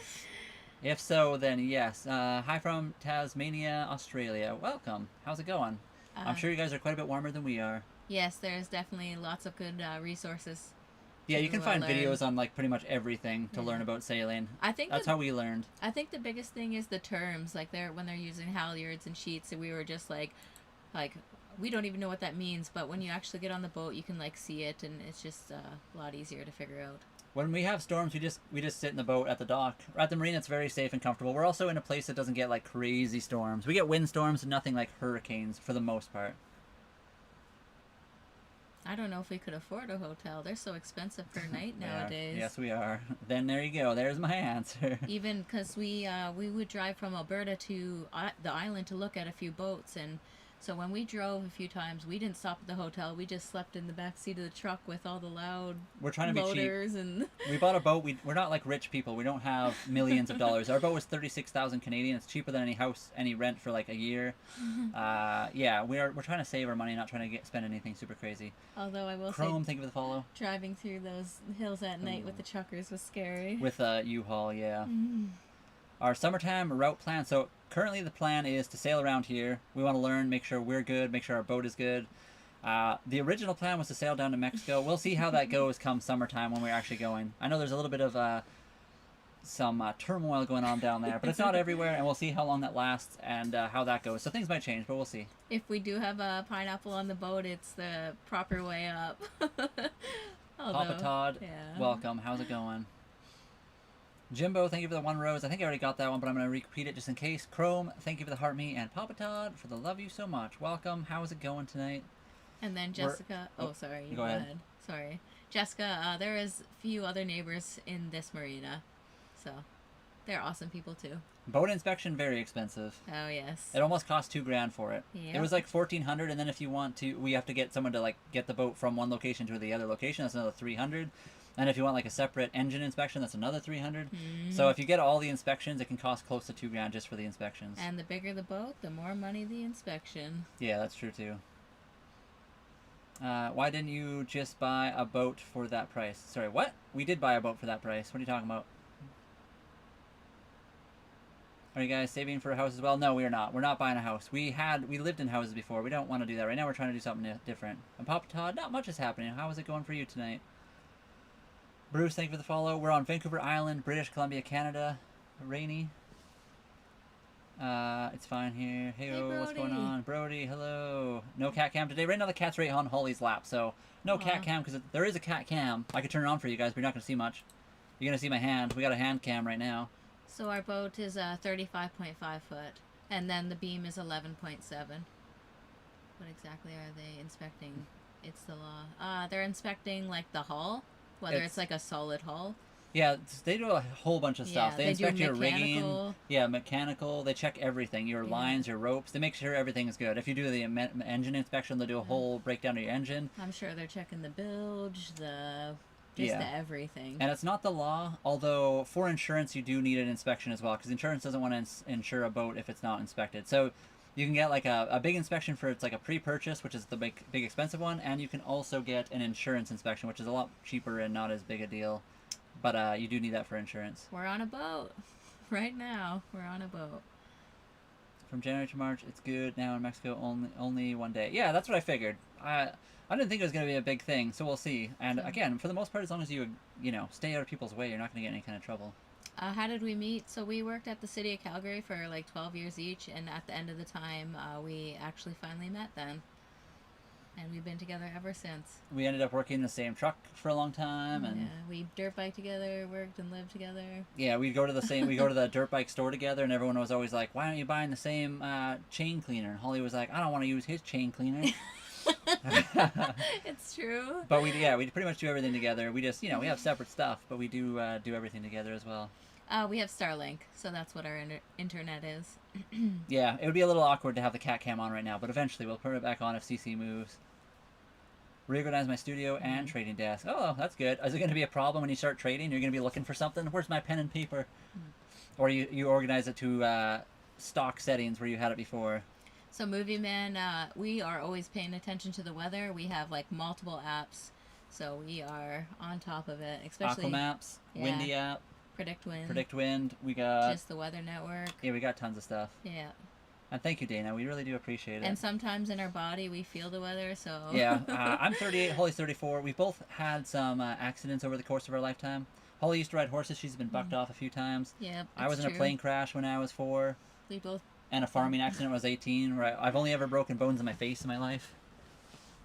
If so, then yes. Hi from Tasmania, Australia. Welcome. How's it going? I'm sure you guys are quite a bit warmer than we are. Yes, there's definitely lots of good resources. Yeah, you can find videos on like pretty much everything to learn about sailing. I think that's how we learned. I think the biggest thing is the terms, like when they're using halyards and sheets, and we were just like we don't even know what that means, but when you actually get on the boat, you can like see it, and it's just a lot easier to figure out. When we have storms, we just sit in the boat at the dock. At the marina, it's very safe and comfortable. We're also in a place that doesn't get like crazy storms. We get windstorms and nothing like hurricanes for the most part. I don't know if we could afford a hotel. They're so expensive per night nowadays. Yes, we are. Then there you go. There's my answer. Even because we would drive from Alberta to the island to look at a few boats, and so when we drove a few times, we didn't stop at the hotel. We just slept in the back seat of the truck with all the loud We're trying to motors be cheap. And we bought a boat. We're not like rich people. We don't have millions of dollars. Our boat was 36,000 Canadian. It's cheaper than any rent for like a year. Yeah, we're trying to save our money, not trying to spend anything super crazy. Although I will Chrome, say, thank you for the follow. driving through those hills at night with the truckers was scary. With U-Haul, yeah. Our summertime route plan. So currently the plan is to sail around here. We want to learn, make sure we're good, make sure our boat is good. The original plan was to sail down to Mexico. We'll see how that goes come summertime when we're actually going. I know there's a little bit of some turmoil going on down there, but it's not everywhere, and we'll see how long that lasts and how that goes. So things might change, but we'll see. If we do have a pineapple on the boat, it's the proper way up. Papa Todd, yeah. welcome. How's it going? Jimbo, thank you for the 1 rose. I think I already got that one, but I'm going to repeat it just in case. Chrome, thank you for the heart me, and Papa Todd for the love you so much. Welcome. How is it going tonight? And then Jessica. Sorry. Go ahead. Sorry. Jessica, there is a few other neighbors in this marina. So, they're awesome people too. Boat inspection, very expensive. Oh, yes. It almost cost $2,000 for it. Yep. It was like $1,400, and then if you want to, we have to get someone to like get the boat from one location to the other location. That's another $300. And if you want like a separate engine inspection, that's another $300. So if you get all the inspections, it can cost close to $2,000 just for the inspections. And the bigger the boat, the more money the inspection. Yeah, that's true too. Why didn't you just buy a boat for that price? Sorry, what? We did buy a boat for that price. What are you talking about? Are you guys saving for a house as well? No, we are not. We're not buying a house. We lived in houses before. We don't want to do that. Right now we're trying to do something different. And Papa Todd, not much is happening. How is it going for you tonight? Bruce, thank you for the follow. We're on Vancouver Island, British Columbia, Canada. Rainy. It's fine here. Hey, what's going on? Brody, hello. No cat cam today. Right now the cat's right on Holly's lap, so no cat cam because there is a cat cam. I could turn it on for you guys, but you're not going to see much. You're going to see my hand. We got a hand cam right now. So our boat is 35.5 foot, and then the beam is 11.7. What exactly are they inspecting? It's the law. They're inspecting like the hull, whether it's like a solid hull. Yeah, they do a whole bunch of stuff. They inspect your rigging. Yeah, mechanical. They check everything. Your lines, your ropes. They make sure everything is good. If you do the engine inspection, they'll do a whole breakdown of your engine. I'm sure they're checking the bilge, the everything. And it's not the law, although for insurance you do need an inspection as well, because insurance doesn't want to insure a boat if it's not inspected. So you can get like a big inspection for it's like a pre-purchase, which is the big expensive one, and you can also get an insurance inspection, which is a lot cheaper and not as big a deal. But you do need that for insurance. We're on a boat. Right now, we're on a boat. From January to March, it's good. Now in Mexico, only 1 day. Yeah, that's what I figured. I didn't think it was going to be a big thing, so we'll see. And again, for the most part, as long as you stay out of people's way, you're not going to get any kind of trouble. How did we meet? So we worked at the city of Calgary for like 12 years each, and at the end of the time, we actually finally met then. And we've been together ever since. We ended up working in the same truck for a long time, and yeah, we dirt bike together, worked and lived together. Yeah, we go to the dirt bike store together, and everyone was always like, "Why aren't you buying the same chain cleaner?" And Holly was like, "I don't want to use his chain cleaner." It's true. But we pretty much do everything together. We just we have separate stuff, but we do everything together as well. We have Starlink, so that's what our internet is. Yeah, it would be a little awkward to have the cat cam on right now, but eventually we'll put it back on if CC moves. Reorganize my studio and trading desk. Oh, that's good. Is it going to be a problem when you start trading? You're going to be looking for something? Where's my pen and paper? Or you organize it to stock settings where you had it before? So Movie Man, we are always paying attention to the weather. We have like multiple apps, so we are on top of it. Especially Aquamaps, Windy app, Predict Wind. We got just the Weather Network. Yeah, we got tons of stuff. Yeah. And thank you, Dana. We really do appreciate it. And sometimes in our body, we feel the weather, so... Yeah. I'm 38, Holly's 34. We've both had some accidents over the course of our lifetime. Holly used to ride horses. She's been bucked off a few times. Yeah, I was in a plane crash when I was 4. We both... And a farming accident when I was 18. Where I've only ever broken bones in my face in my life.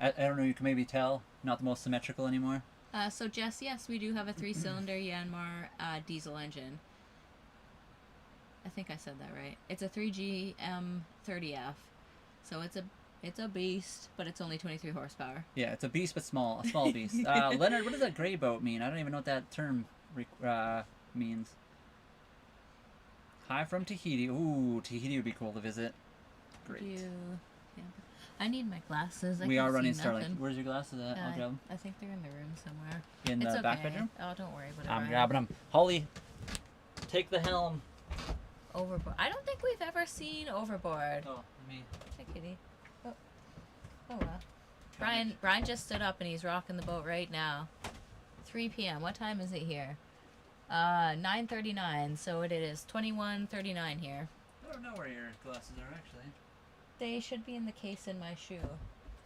I don't know, you can maybe tell. Not the most symmetrical anymore. So, Jess, yes, we do have a 3-cylinder Yanmar diesel engine. I think I said that right. It's a 3G M30F, so it's a beast, but it's only 23 horsepower. Yeah, it's a beast, but a small beast. Leonard, what does that gray boat mean? I don't even know what that term means. Hi from Tahiti. Ooh, Tahiti would be cool to visit. Great. Yeah. I need my glasses. We are running Starlink. Where's your glasses at? I'll grab them. I think they're in the room somewhere. In the back bedroom? Oh, don't worry about it. I'm grabbing them. Holly, take the helm. Overboard. I don't think we've ever seen Overboard. Oh, me. Hi, kitty. Oh well. Brian just stood up and he's rocking the boat right now. 3 p.m. What time is it here? 9:39. So it is 21:39 here. I don't know where your glasses are actually. They should be in the case in my shoe.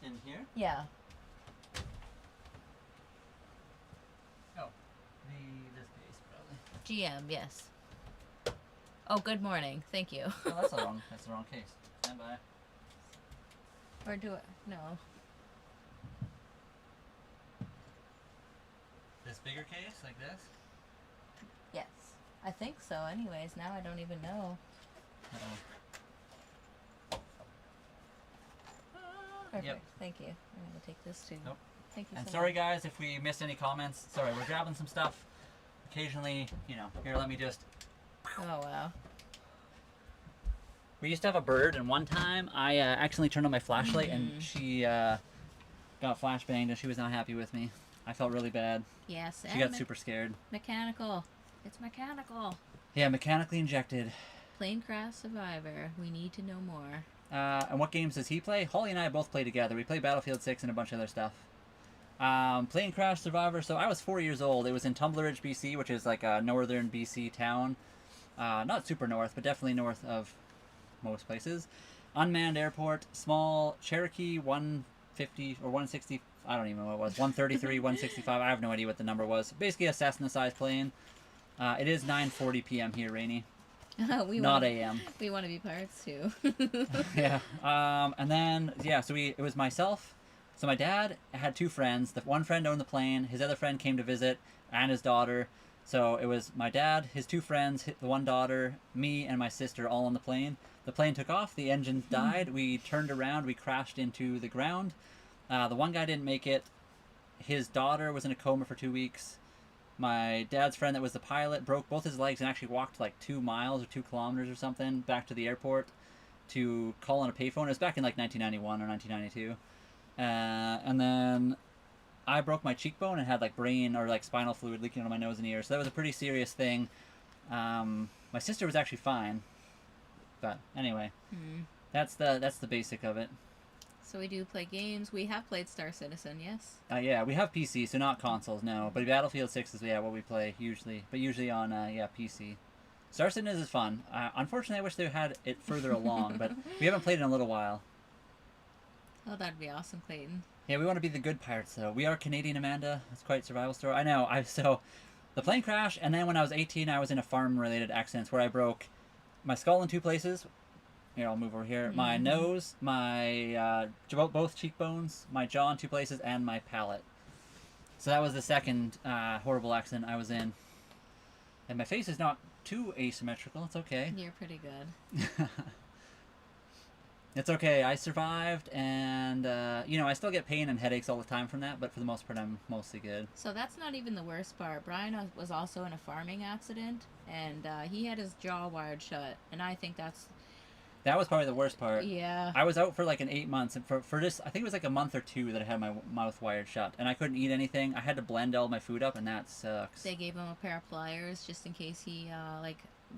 In here? Yeah. Oh, this case probably. GM, yes. Oh, good morning. Thank you. Oh, that's the wrong case. Stand by. Or do it. No. This bigger case, like this? Yes. I think so. Anyways, now I don't even know. Perfect. Yep. Thank you. I'm going to take this too. Nope. Thank you And so sorry much. guys if we missed any comments. Sorry, we're grabbing some stuff. Occasionally, you know, here, let me just... Oh, wow. We used to have a bird, and one time I accidentally turned on my flashlight, and she got flashbanged, and she was not happy with me. I felt really bad. Yes. She got super scared. Mechanical. It's mechanical. Yeah, mechanically injected. Plane crash survivor. We need to know more. And what games does he play? Holly and I both play together. We play Battlefield 6 and a bunch of other stuff. Plane crash survivor. So I was 4 years old. It was in Tumbler Ridge, BC, which is like a northern BC town. Not super north, but definitely north of most places. Unmanned airport, small Cherokee 150 or 160. I don't even know what it was. 133, 165. I have no idea what the number was. Basically a Cessna-sized plane. It is 9:40 p.m. here, Rainy. Not a.m. We want to be pirates too. Yeah. And then so it was myself. So my dad had two friends. The one friend owned the plane. His other friend came to visit, and his daughter. So it was my dad, his two friends, the one daughter, me, and my sister all on the plane. The plane took off. The engines died. We turned around. We crashed into the ground. The one guy didn't make it. His daughter was in a coma for 2 weeks. My dad's friend that was the pilot broke both his legs and actually walked like 2 miles or 2 kilometers or something back to the airport to call on a payphone. It was back in like 1991 or 1992. And then I broke my cheekbone and had like brain or like spinal fluid leaking out of my nose and ears. So that was a pretty serious thing. My sister was actually fine. But anyway, that's the basic of it. So we do play games. We have played Star Citizen, yes? Yeah, we have PC, so not consoles, no. But Battlefield 6 is what we play usually. But usually on PC. Star Citizen is fun. Unfortunately, I wish they had it further along, but we haven't played it in a little while. Oh, that'd be awesome, Clayton. Yeah, we want to be the good pirates, though. We are Canadian, Amanda. It's quite a survival story. I know. So the plane crash, and then when I was 18, I was in a farm-related accident where I broke my skull in 2 places. Here, I'll move over here. My nose, my both cheekbones, my jaw in 2 places, and my palate. So that was the second horrible accident I was in. And my face is not too asymmetrical. It's okay. You're pretty good. It's okay. I survived, and I still get pain and headaches all the time from that, but for the most part, I'm mostly good. So that's not even the worst part. Brian was also in a farming accident, and he had his jaw wired shut, and I think that was probably the worst part. Yeah. I was out for like 8 months, and for just, I think it was like a month or 2 that I had my mouth wired shut, and I couldn't eat anything. I had to blend all my food up, and that sucks. They gave him a pair of pliers just in case he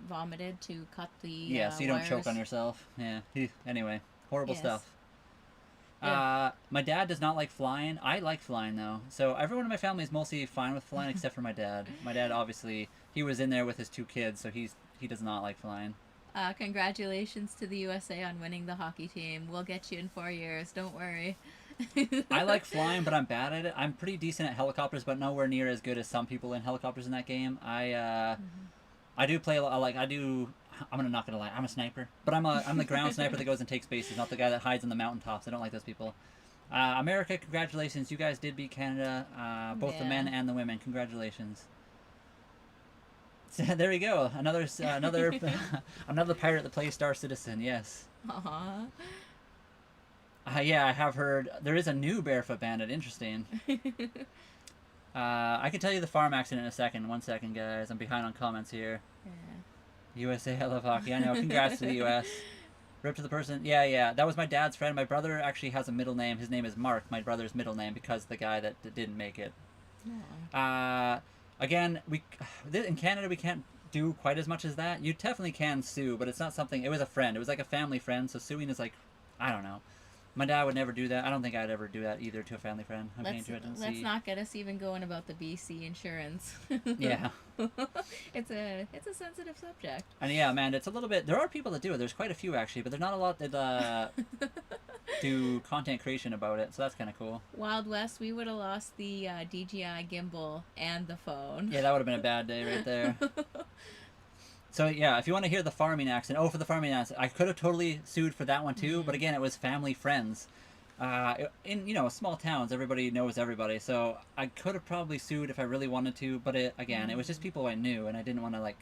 vomited to cut the so you don't wires. choke on yourself. Yeah. Anyway, horrible stuff. Yeah. My dad does not like flying. I like flying though. So everyone in my family is mostly fine with flying except for my dad. My dad obviously he was in there with his 2 kids, so he does not like flying. Congratulations to the USA on winning the hockey team. We'll get you in 4 years. Don't worry. I like flying, but I'm bad at it. I'm pretty decent at helicopters, but nowhere near as good as some people in helicopters in that game. I do play a lot. I'm not gonna lie. I'm a sniper, but I'm the ground sniper that goes and takes bases, not the guy that hides on the mountaintops. I don't like those people. America, congratulations! You guys did beat Canada, both the men and the women. Congratulations. So, there we go. Another another pirate that plays Star Citizen. Yes. Aww. Yeah, I have heard there is a new Barefoot Bandit. Interesting. I can tell you the farm accident in a second. 1 second, guys. I'm behind on comments here. Yeah. USA, I love hockey. I know. Congrats to the U.S. Rip to the person. Yeah. That was my dad's friend. My brother actually has a middle name. His name is Mark. My brother's middle name because the guy that didn't make it. Aww. Again, in Canada we can't do quite as much as that. You definitely can sue, but it's not something. It was a friend. It was like a family friend. So suing is like, I don't know. My dad would never do that. I don't think I'd ever do that either to a family friend. Let's not get us even going about the BC insurance. Yeah. It's a sensitive subject. And yeah, man, it's a little bit. There are people that do it. There's quite a few actually, but there's not a lot that do content creation about it. So that's kind of cool. Wild West, we would have lost the DJI gimbal and the phone. Yeah, that would have been a bad day right there. So yeah, if you want to hear the farming accent, for the farming accent, I could have totally sued for that one too. But again, it was family friends. In small towns, everybody knows everybody. So I could have probably sued if I really wanted to. But it was just people I knew, and I didn't want to I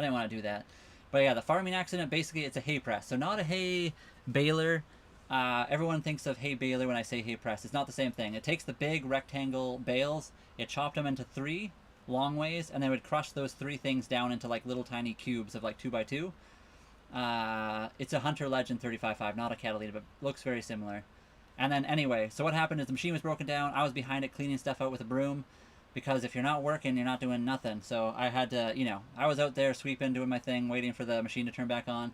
didn't want to do that. But yeah, the farming accident, basically it's a hay press. So not a hay baler. Everyone thinks of hay baler when I say hay press. It's not the same thing. It takes the big rectangle bales, it chopped them into 3 long ways, and then would crush those 3 things down into like little tiny cubes of like 2x2. It's a Hunter Legend 35.5, not a Catalina, but looks very similar. And then anyway, so what happened is the machine was broken down. I was behind it cleaning stuff out with a broom, because if you're not working, you're not doing nothing. So I had to, I was out there sweeping, doing my thing, waiting for the machine to turn back on.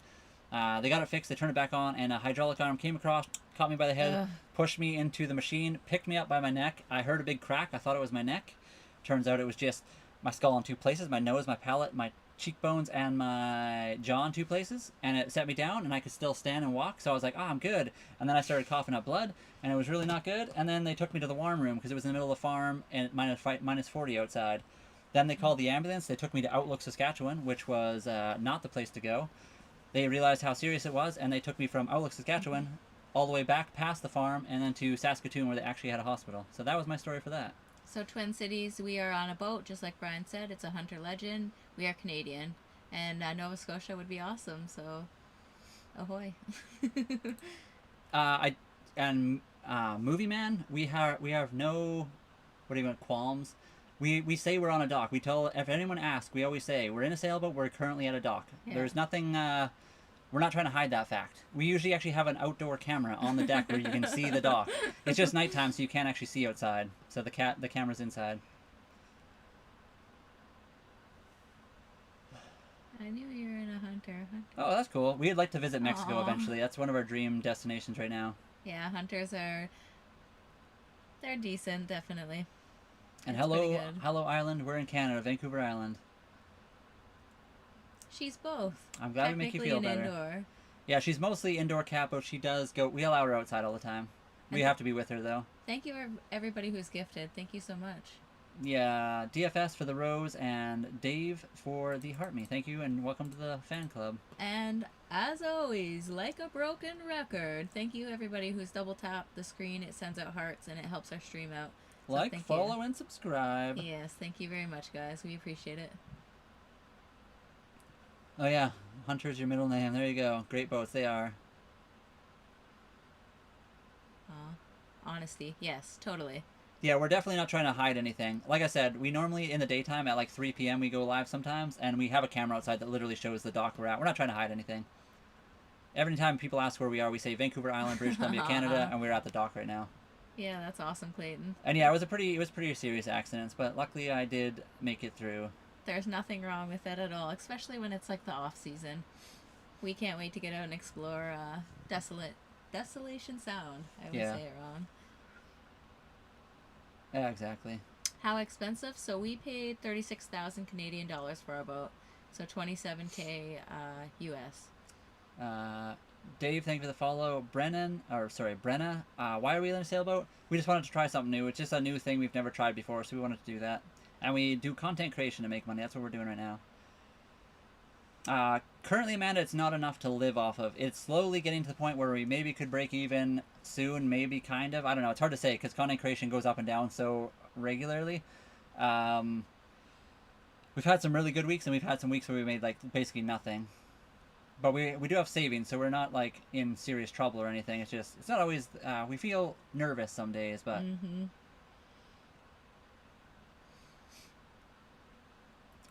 They got it fixed, they turned it back on, and a hydraulic arm came across, caught me by the head, pushed me into the machine, picked me up by my neck. I heard a big crack. I thought it was my neck. Turns out it was just my skull in 2 places, my nose, my palate, my cheekbones, and my jaw in 2 places, and it set me down, and I could still stand and walk. So I was like, I'm good. And then I started coughing up blood, and it was really not good. And then they took me to the warm room because it was in the middle of the farm and minus 40 outside. Then they called the ambulance. They took me to Outlook, Saskatchewan, which was not the place to go. They realized how serious it was, and they took me from Outlook, Saskatchewan, all the way back past the farm, and then to Saskatoon, where they actually had a hospital. So that was my story for that. So Twin Cities, we are on a boat, just like Brian said. It's a Hunter Legend. We are Canadian, and Nova Scotia would be awesome. So, ahoy! Movie Man, we have no, what do you want, qualms. We say we're on a dock. We tell, if anyone asks, we always say we're in a sailboat. We're currently at a dock. Yeah. There's nothing. We're not trying to hide that fact. We usually actually have an outdoor camera on the deck where you can see the dock. It's just nighttime, so you can't actually see outside. So the camera's inside. I knew you were in a Hunter. Oh, that's cool. We'd like to visit Mexico eventually. That's one of our dream destinations right now. Yeah, Hunters they're decent, definitely. And hello Island. We're in Canada, Vancouver Island. She's both. I'm glad we make you feel better. Indoor. Yeah, she's mostly indoor cat, but she does go. We allow her outside all the time. We have to be with her though. Thank you everybody who's gifted. Thank you so much. Yeah, DFS for the rose and Dave for the heart me. Thank you and welcome to the fan club. And as always, like a broken record, thank you everybody who's double tapped the screen. It sends out hearts and it helps our stream out. So like, follow, and subscribe. Yes, thank you very much, guys. We appreciate it. Oh yeah, Hunter's your middle name. There you go. Great boats, they are. Honesty, yes, totally. Yeah, we're definitely not trying to hide anything. Like I said, we normally, in the daytime, at like 3 p.m., we go live sometimes, and we have a camera outside that literally shows the dock we're at. We're not trying to hide anything. Every time people ask where we are, we say Vancouver Island, British Columbia, Canada, and we're at the dock right now. Yeah, that's awesome, Clayton. And yeah, it was pretty serious accidents, but luckily I did make it through. There's nothing wrong with it at all, especially when it's like the off season. We can't wait to get out and explore Desolation Sound. I would say it wrong. Yeah, exactly. How expensive? So we paid 36,000 Canadian dollars for our boat, so 27K US. Dave, thank you for the follow. Brenna, why are we in a sailboat? We just wanted to try something new. It's just a new thing we've never tried before, so we wanted to do that. And we do content creation to make money. That's what we're doing right now. Currently, Amanda, it's not enough to live off of. It's slowly getting to the point where we maybe could break even soon, maybe kind of. I don't know. It's hard to say because content creation goes up and down so regularly. We've had some really good weeks, and we've had some weeks where we made like basically nothing. But we do have savings, so we're not like in serious trouble or anything. It's just, it's not always, we feel nervous some days, but. Mm-hmm.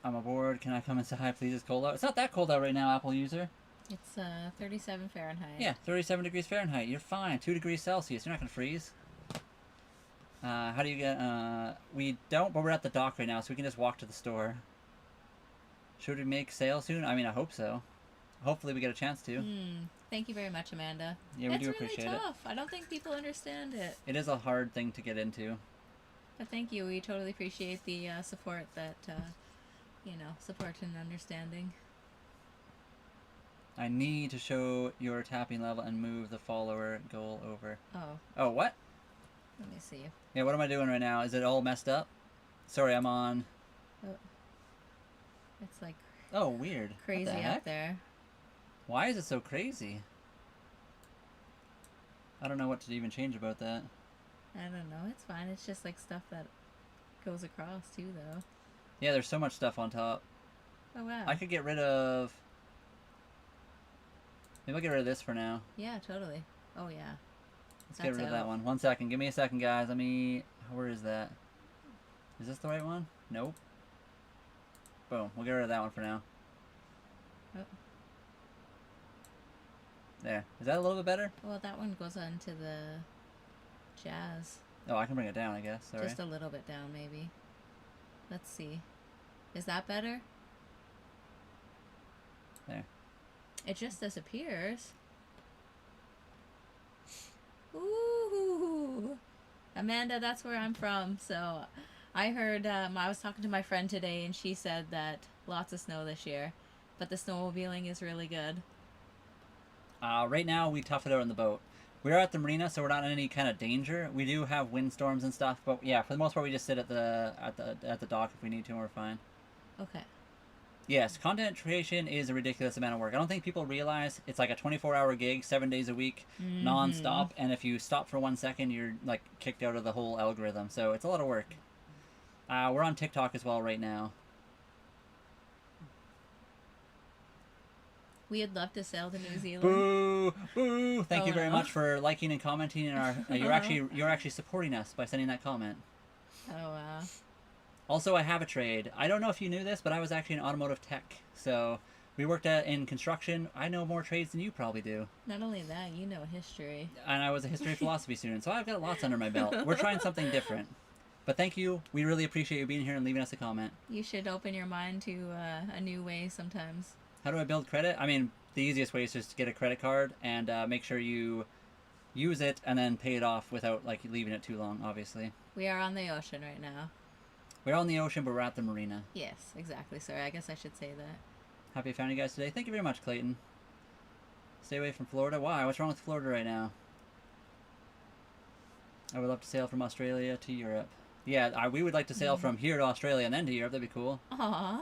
I'm aboard. Can I come and say hi, please? It's cold out. It's not that cold out right now, Apple user. It's 37 Fahrenheit. Yeah, 37 degrees Fahrenheit. You're fine. 2 degrees Celsius. You're not going to freeze. How do you get... we don't, but we're at the dock right now, so we can just walk to the store. Should we make sail soon? I mean, I hope so. Hopefully we get a chance to. Thank you very much, Amanda. Yeah, we do appreciate it. It's really tough. I don't think people understand it. It is a hard thing to get into. But thank you. We totally appreciate the support that... support and understanding. I need to show your tapping level and move the follower goal over. Oh, what? Let me see. Yeah, what am I doing right now? Is it all messed up? Sorry, I'm on... Oh. It's like Oh, weird. What Crazy the up heck? there. Why is it so crazy? I don't know what to even change about that. I don't know. It's fine. It's just like stuff that goes across too, though. Yeah, there's so much stuff on top. Oh wow. I could get rid of... Maybe I'll get rid of this for now. Yeah, totally. Oh yeah. Let's get rid of that one. 1 second. Give me a second, guys. Let me... Where is that? Is this the right one? Nope. Boom. We'll get rid of that one for now. Oh. There. Is that a little bit better? Well, that one goes on to the jazz. Oh, I can bring it down, I guess. Sorry. Just a little bit down, maybe. Let's see. Is that better? There. It just disappears. Ooh. Amanda, that's where I'm from. So I heard, I was talking to my friend today and she said that lots of snow this year. But the snowmobiling is really good. Right now, we tough it out on the boat. We're at the marina, so we're not in any kind of danger. We do have windstorms and stuff, but yeah, for the most part, we just sit at the dock if we need to, and we're fine. Okay. Yes, content creation is a ridiculous amount of work. I don't think people realize it's like a 24-hour gig, 7 days a week, non-stop, and if you stop for 1 second, you're like kicked out of the whole algorithm. So it's a lot of work. We're on TikTok as well right now. We would love to sail to New Zealand. Boo! Boo! Thank you very much for liking and commenting. And our you're actually supporting us by sending that comment. Oh wow. Also, I have a trade. I don't know if you knew this, but I was actually in automotive tech. So we worked in construction. I know more trades than you probably do. Not only that, you know history. And I was a history philosophy student, so I've got lots under my belt. We're trying something different. But thank you. We really appreciate you being here and leaving us a comment. You should open your mind to a new way sometimes. How do I build credit? I mean, the easiest way is just to get a credit card and make sure you use it and then pay it off without like leaving it too long, obviously. We are on the ocean right now. We're on the ocean, but we're at the marina. Yes, exactly. Sorry, I guess I should say that. Happy I found you guys today. Thank you very much, Clayton. Stay away from Florida. Why? What's wrong with Florida right now? I would love to sail from Australia to Europe. Yeah, we would like to sail from here to Australia and then to Europe. That'd be cool. Aww.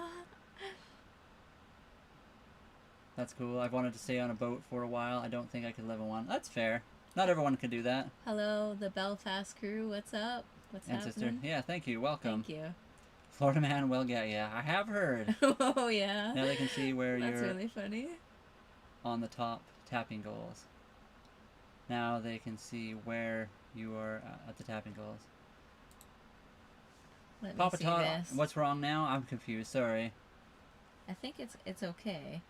That's cool. I've wanted to stay on a boat for a while. I don't think I could live on one. That's fair. Not everyone could do that. Hello, the Belfast crew. What's up? What's and happening? sister. Yeah, thank you. Welcome. Thank you. Florida man will get ya. I have heard. Oh, yeah. Now they can see where That's you're really funny. on the top tapping goals. Now they can see where you are at the tapping goals. Let me Papa see Todd, this. what's wrong now? I'm confused. Sorry. I think it's okay.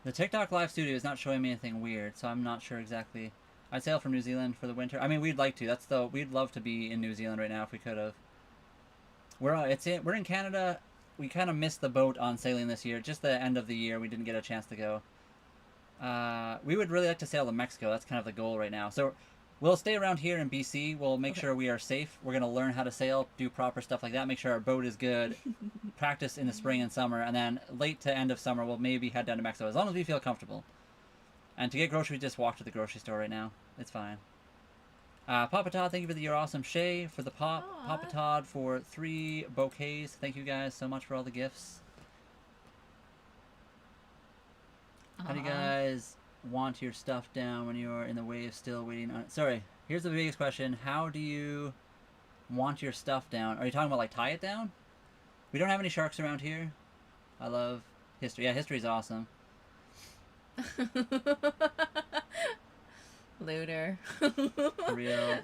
The TikTok live studio is not showing me anything weird, so I'm not sure exactly. I'd sail from New Zealand for the winter. I mean, we'd like to. We'd love to be in New Zealand right now if we could have. We're in Canada. We kind of missed the boat on sailing this year. Just the end of the year, we didn't get a chance to go. We would really like to sail to Mexico. That's kind of the goal right now. So we'll stay around here in BC. We'll make sure we are safe. We're going to learn how to sail, do proper stuff like that, make sure our boat is good, practice in the spring and summer, and then late to end of summer, we'll maybe head down to Mexico, as long as we feel comfortable. And to get groceries, just walk to the grocery store right now. It's fine. Papa Todd, thank you for your awesome Shay, for the Papa Todd for 3 bouquets. Thank you guys so much for all the gifts. How do you guys want your stuff down when you're in the wave still waiting on... Sorry, here's the biggest question. How do you want your stuff down? Are you talking about, like, tie it down? We don't have any sharks around here. I love history. Yeah, history's awesome. Looter. For real.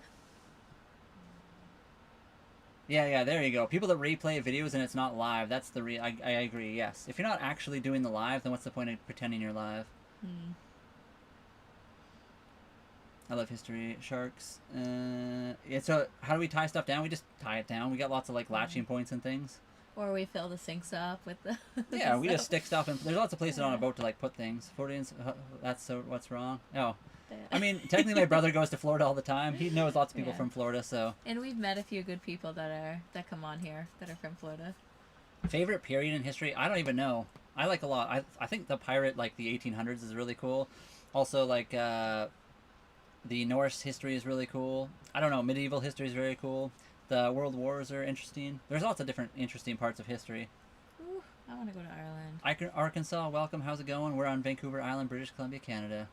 Yeah, there you go. People that replay videos and it's not live, that's the I agree, yes. If you're not actually doing the live, then what's the point of pretending you're live? I love history. Sharks. Yeah, so how do we tie stuff down? We just tie it down. We got lots of, like, latching points and things. Or we fill the sinks up with the... Yeah, we just stick stuff in. There's lots of places on a boat to, like, put things. Floridians, that's so what's wrong? Oh. I mean, technically my brother goes to Florida all the time. He knows lots of people from Florida, so... And we've met a few good people that come on here that are from Florida. Favorite period in history? I don't even know. I like a lot. I think the pirate, like, the 1800s is really cool. Also, like, the Norse history is really cool. I don't know, medieval history is very cool. The world wars are interesting. There's lots of different interesting parts of history. Ooh, I want to go to Ireland. Arkansas, welcome. How's it going? We're on Vancouver Island, British Columbia, Canada.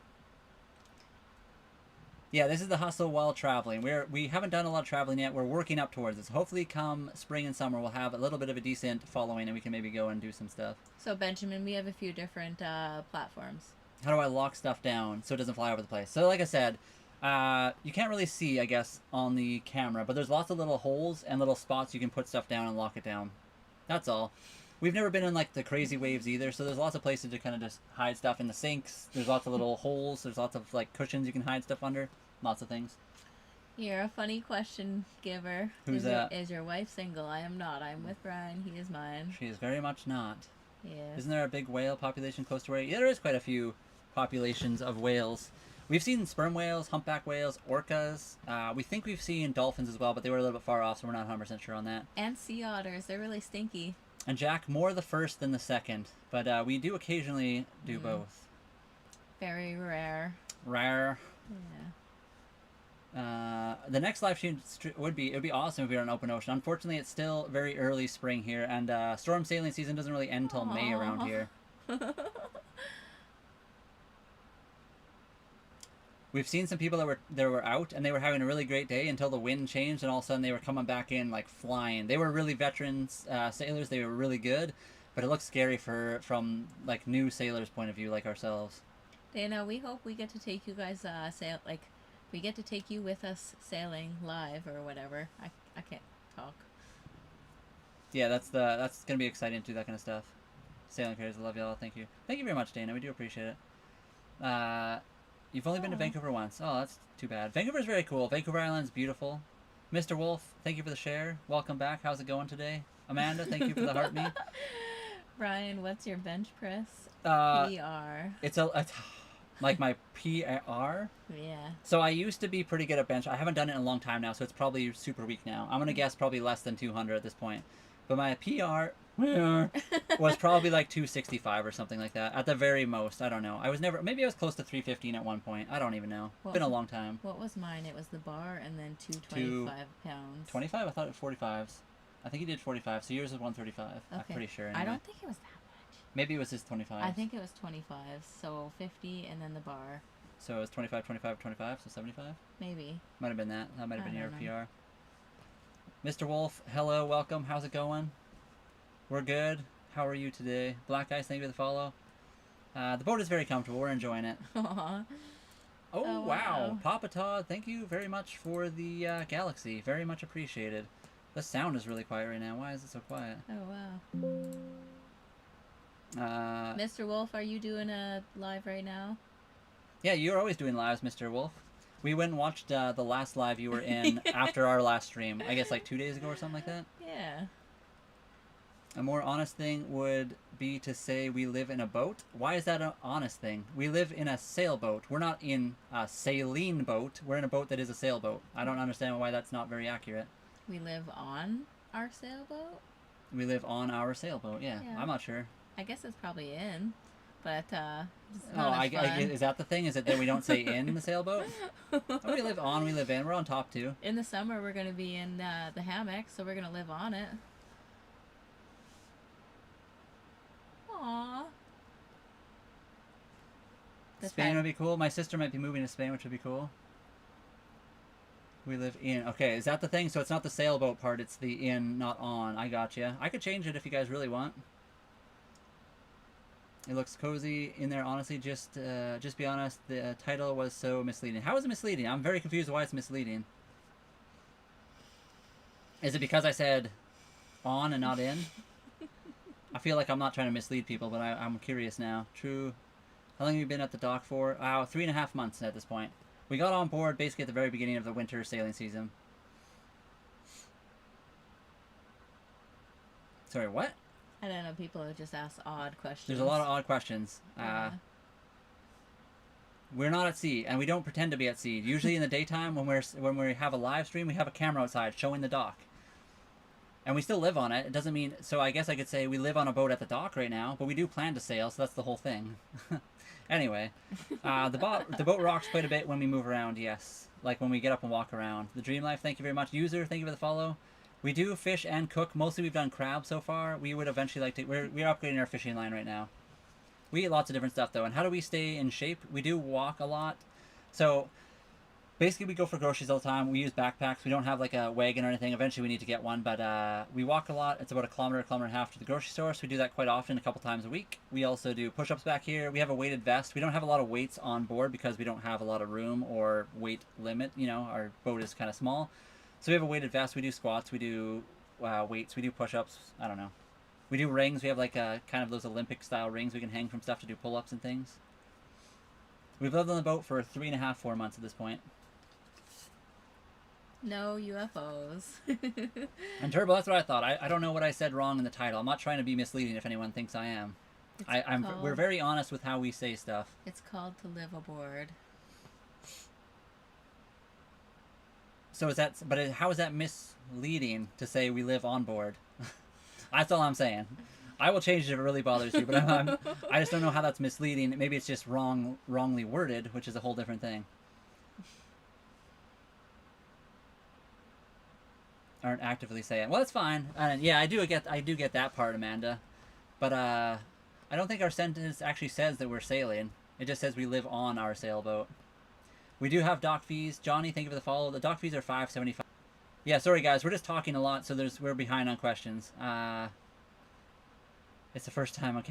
Yeah, this is the hustle while traveling. We haven't done a lot of traveling yet. We're working up towards this. Hopefully, come spring and summer, we'll have a little bit of a decent following, and we can maybe go and do some stuff. So Benjamin, we have a few different platforms. How do I lock stuff down so it doesn't fly over the place? So, like I said, you can't really see, I guess, on the camera, but there's lots of little holes and little spots you can put stuff down and lock it down. That's all. We've never been in like the crazy waves either, so there's lots of places to kind of just hide stuff in the sinks. There's lots of little holes. There's lots of like cushions you can hide stuff under. Lots of things. You're a funny question giver. Who's that? Is your wife single? I am not. I'm with Brian. He is mine. She is very much not. Yeah. Isn't there a big whale population close to where? Yeah, there is quite a few populations of whales. We've seen sperm whales, humpback whales, orcas. We think we've seen dolphins as well, but they were a little bit far off, so we're not 100% sure on that. And sea otters. They're really stinky. And Jack, more the first than the second, but we do occasionally do both. Very rare. Rare. Yeah. The next live stream would be awesome if we were on open ocean. Unfortunately, it's still very early spring here, and storm sailing season doesn't really end till May around here. We've seen some people that were out and they were having a really great day until the wind changed, and all of a sudden they were coming back in like flying. They were really veterans sailors. They were really good, but it looks scary from like new sailors' point of view, like ourselves. Dana, we hope we get to take you guys we get to take you with us sailing live or whatever. I can't talk. Yeah, that's gonna be exciting to do that kind of stuff. Sailing careers, I love y'all. Thank you very much, Dana. We do appreciate it. You've only been to Vancouver once. Oh, that's too bad. Vancouver's very cool. Vancouver Island's beautiful. Mr. Wolf, thank you for the share. Welcome back. How's it going today? Amanda, thank you for the heart me. Brian, what's your bench press? PR. It's like my PR. Yeah. So I used to be pretty good at bench. I haven't done it in a long time now, so it's probably super weak now. I'm gonna guess probably less than 200 at this point. But my PR was probably like 265 or something like that at the very most. I don't know. Maybe I was close to 315 at one point. I don't even know. It's been a long time. What was mine? It was the bar and then 225 pounds. 25? I thought it was 45s. I think he did 45. So yours was 135. Okay. I'm pretty sure. Anyway. I don't think it was that much. Maybe it was just 25. I think it was 25. So 50 and then the bar. So it was 25, 25, 25. So 75. Maybe. Might have been that. That might have been your PR. Mr. Wolf, hello, welcome. How's it going? We're good. How are you today? Black Ice, thank you for the follow. The boat is very comfortable. We're enjoying it. Aww. Oh, wow. Papa Todd, thank you very much for the galaxy. Very much appreciated. The sound is really quiet right now. Why is it so quiet? Oh, wow. Mr. Wolf, are you doing a live right now? Yeah, you're always doing lives, Mr. Wolf. We went and watched the last live you were in after our last stream. I guess like 2 days ago or something like that? Yeah. A more honest thing would be to say we live in a boat. Why is that an honest thing? We live in a sailboat. We're not in a sailing boat. We're in a boat that is a sailboat. I don't understand why that's not very accurate. We live on our sailboat? We live on our sailboat, yeah. I'm not sure. I guess it's probably in, but it's not is that the thing? Is it that we don't say in the sailboat? We live on, we live in. We're on top too. In the summer, we're going to be in the hammock, so we're going to live on it. Aww. Spain would be cool. My sister might be moving to Spain, which would be cool. We live in. Okay, is that the thing? So it's not the sailboat part, it's the in, not on. I gotcha. I could change it if you guys really want. It looks cozy in there, honestly. Just be honest, the title was so misleading. How is it misleading? I'm very confused why it's misleading. Is it because I said on and not in? I feel like I'm not trying to mislead people, but I'm curious now. True. How long have you been at the dock for? 3.5 months at this point. We got on board basically at the very beginning of the winter sailing season. Sorry, what? I don't know. People just ask odd questions. There's a lot of odd questions. We're not at sea, and we don't pretend to be at sea. Usually in the daytime, when we have a live stream, we have a camera outside showing the dock. And we still live on it. It doesn't mean... So I guess I could say we live on a boat at the dock right now, but we do plan to sail, so that's the whole thing. Anyway, the boat rocks quite a bit when we move around, yes. Like when we get up and walk around. The Dream Life, thank you very much. User, thank you for the follow. We do fish and cook. Mostly we've done crab so far. We would eventually like to... We're upgrading our fishing line right now. We eat lots of different stuff, though. And how do we stay in shape? We do walk a lot. So basically we go for groceries all the time. We use backpacks. We don't have like a wagon or anything. Eventually we need to get one. But we walk a lot. It's about a kilometer and a half to the grocery store. So we do that quite often, a couple times a week. We also do push-ups back here. We have a weighted vest. We don't have a lot of weights on board because we don't have a lot of room or weight limit. You know, our boat is kind of small. So we have a weighted vest. We do squats. We do weights. We do push-ups. I don't know. We do rings. We have like kind of those Olympic-style rings we can hang from stuff to do pull-ups and things. We've lived on the boat for 3.5, 4 months at this point. No UFOs. And Turbo, that's what I thought. I don't know what I said wrong in the title. I'm not trying to be misleading if anyone thinks I am. We're very honest with how we say stuff. It's called to live aboard. So is that? But how is that misleading to say we live on board? That's all I'm saying. I will change it if it really bothers you, but I just don't know how that's misleading. Maybe it's just wrongly worded, which is a whole different thing. Aren't actively saying. Well, that's fine. Yeah, I do get that part, Amanda. But I don't think our sentence actually says that we're sailing. It just says we live on our sailboat. We do have dock fees. Johnny, thank you for the follow. The dock fees are $5.75. Yeah, sorry guys, we're just talking a lot, so we're behind on questions. It's the first time on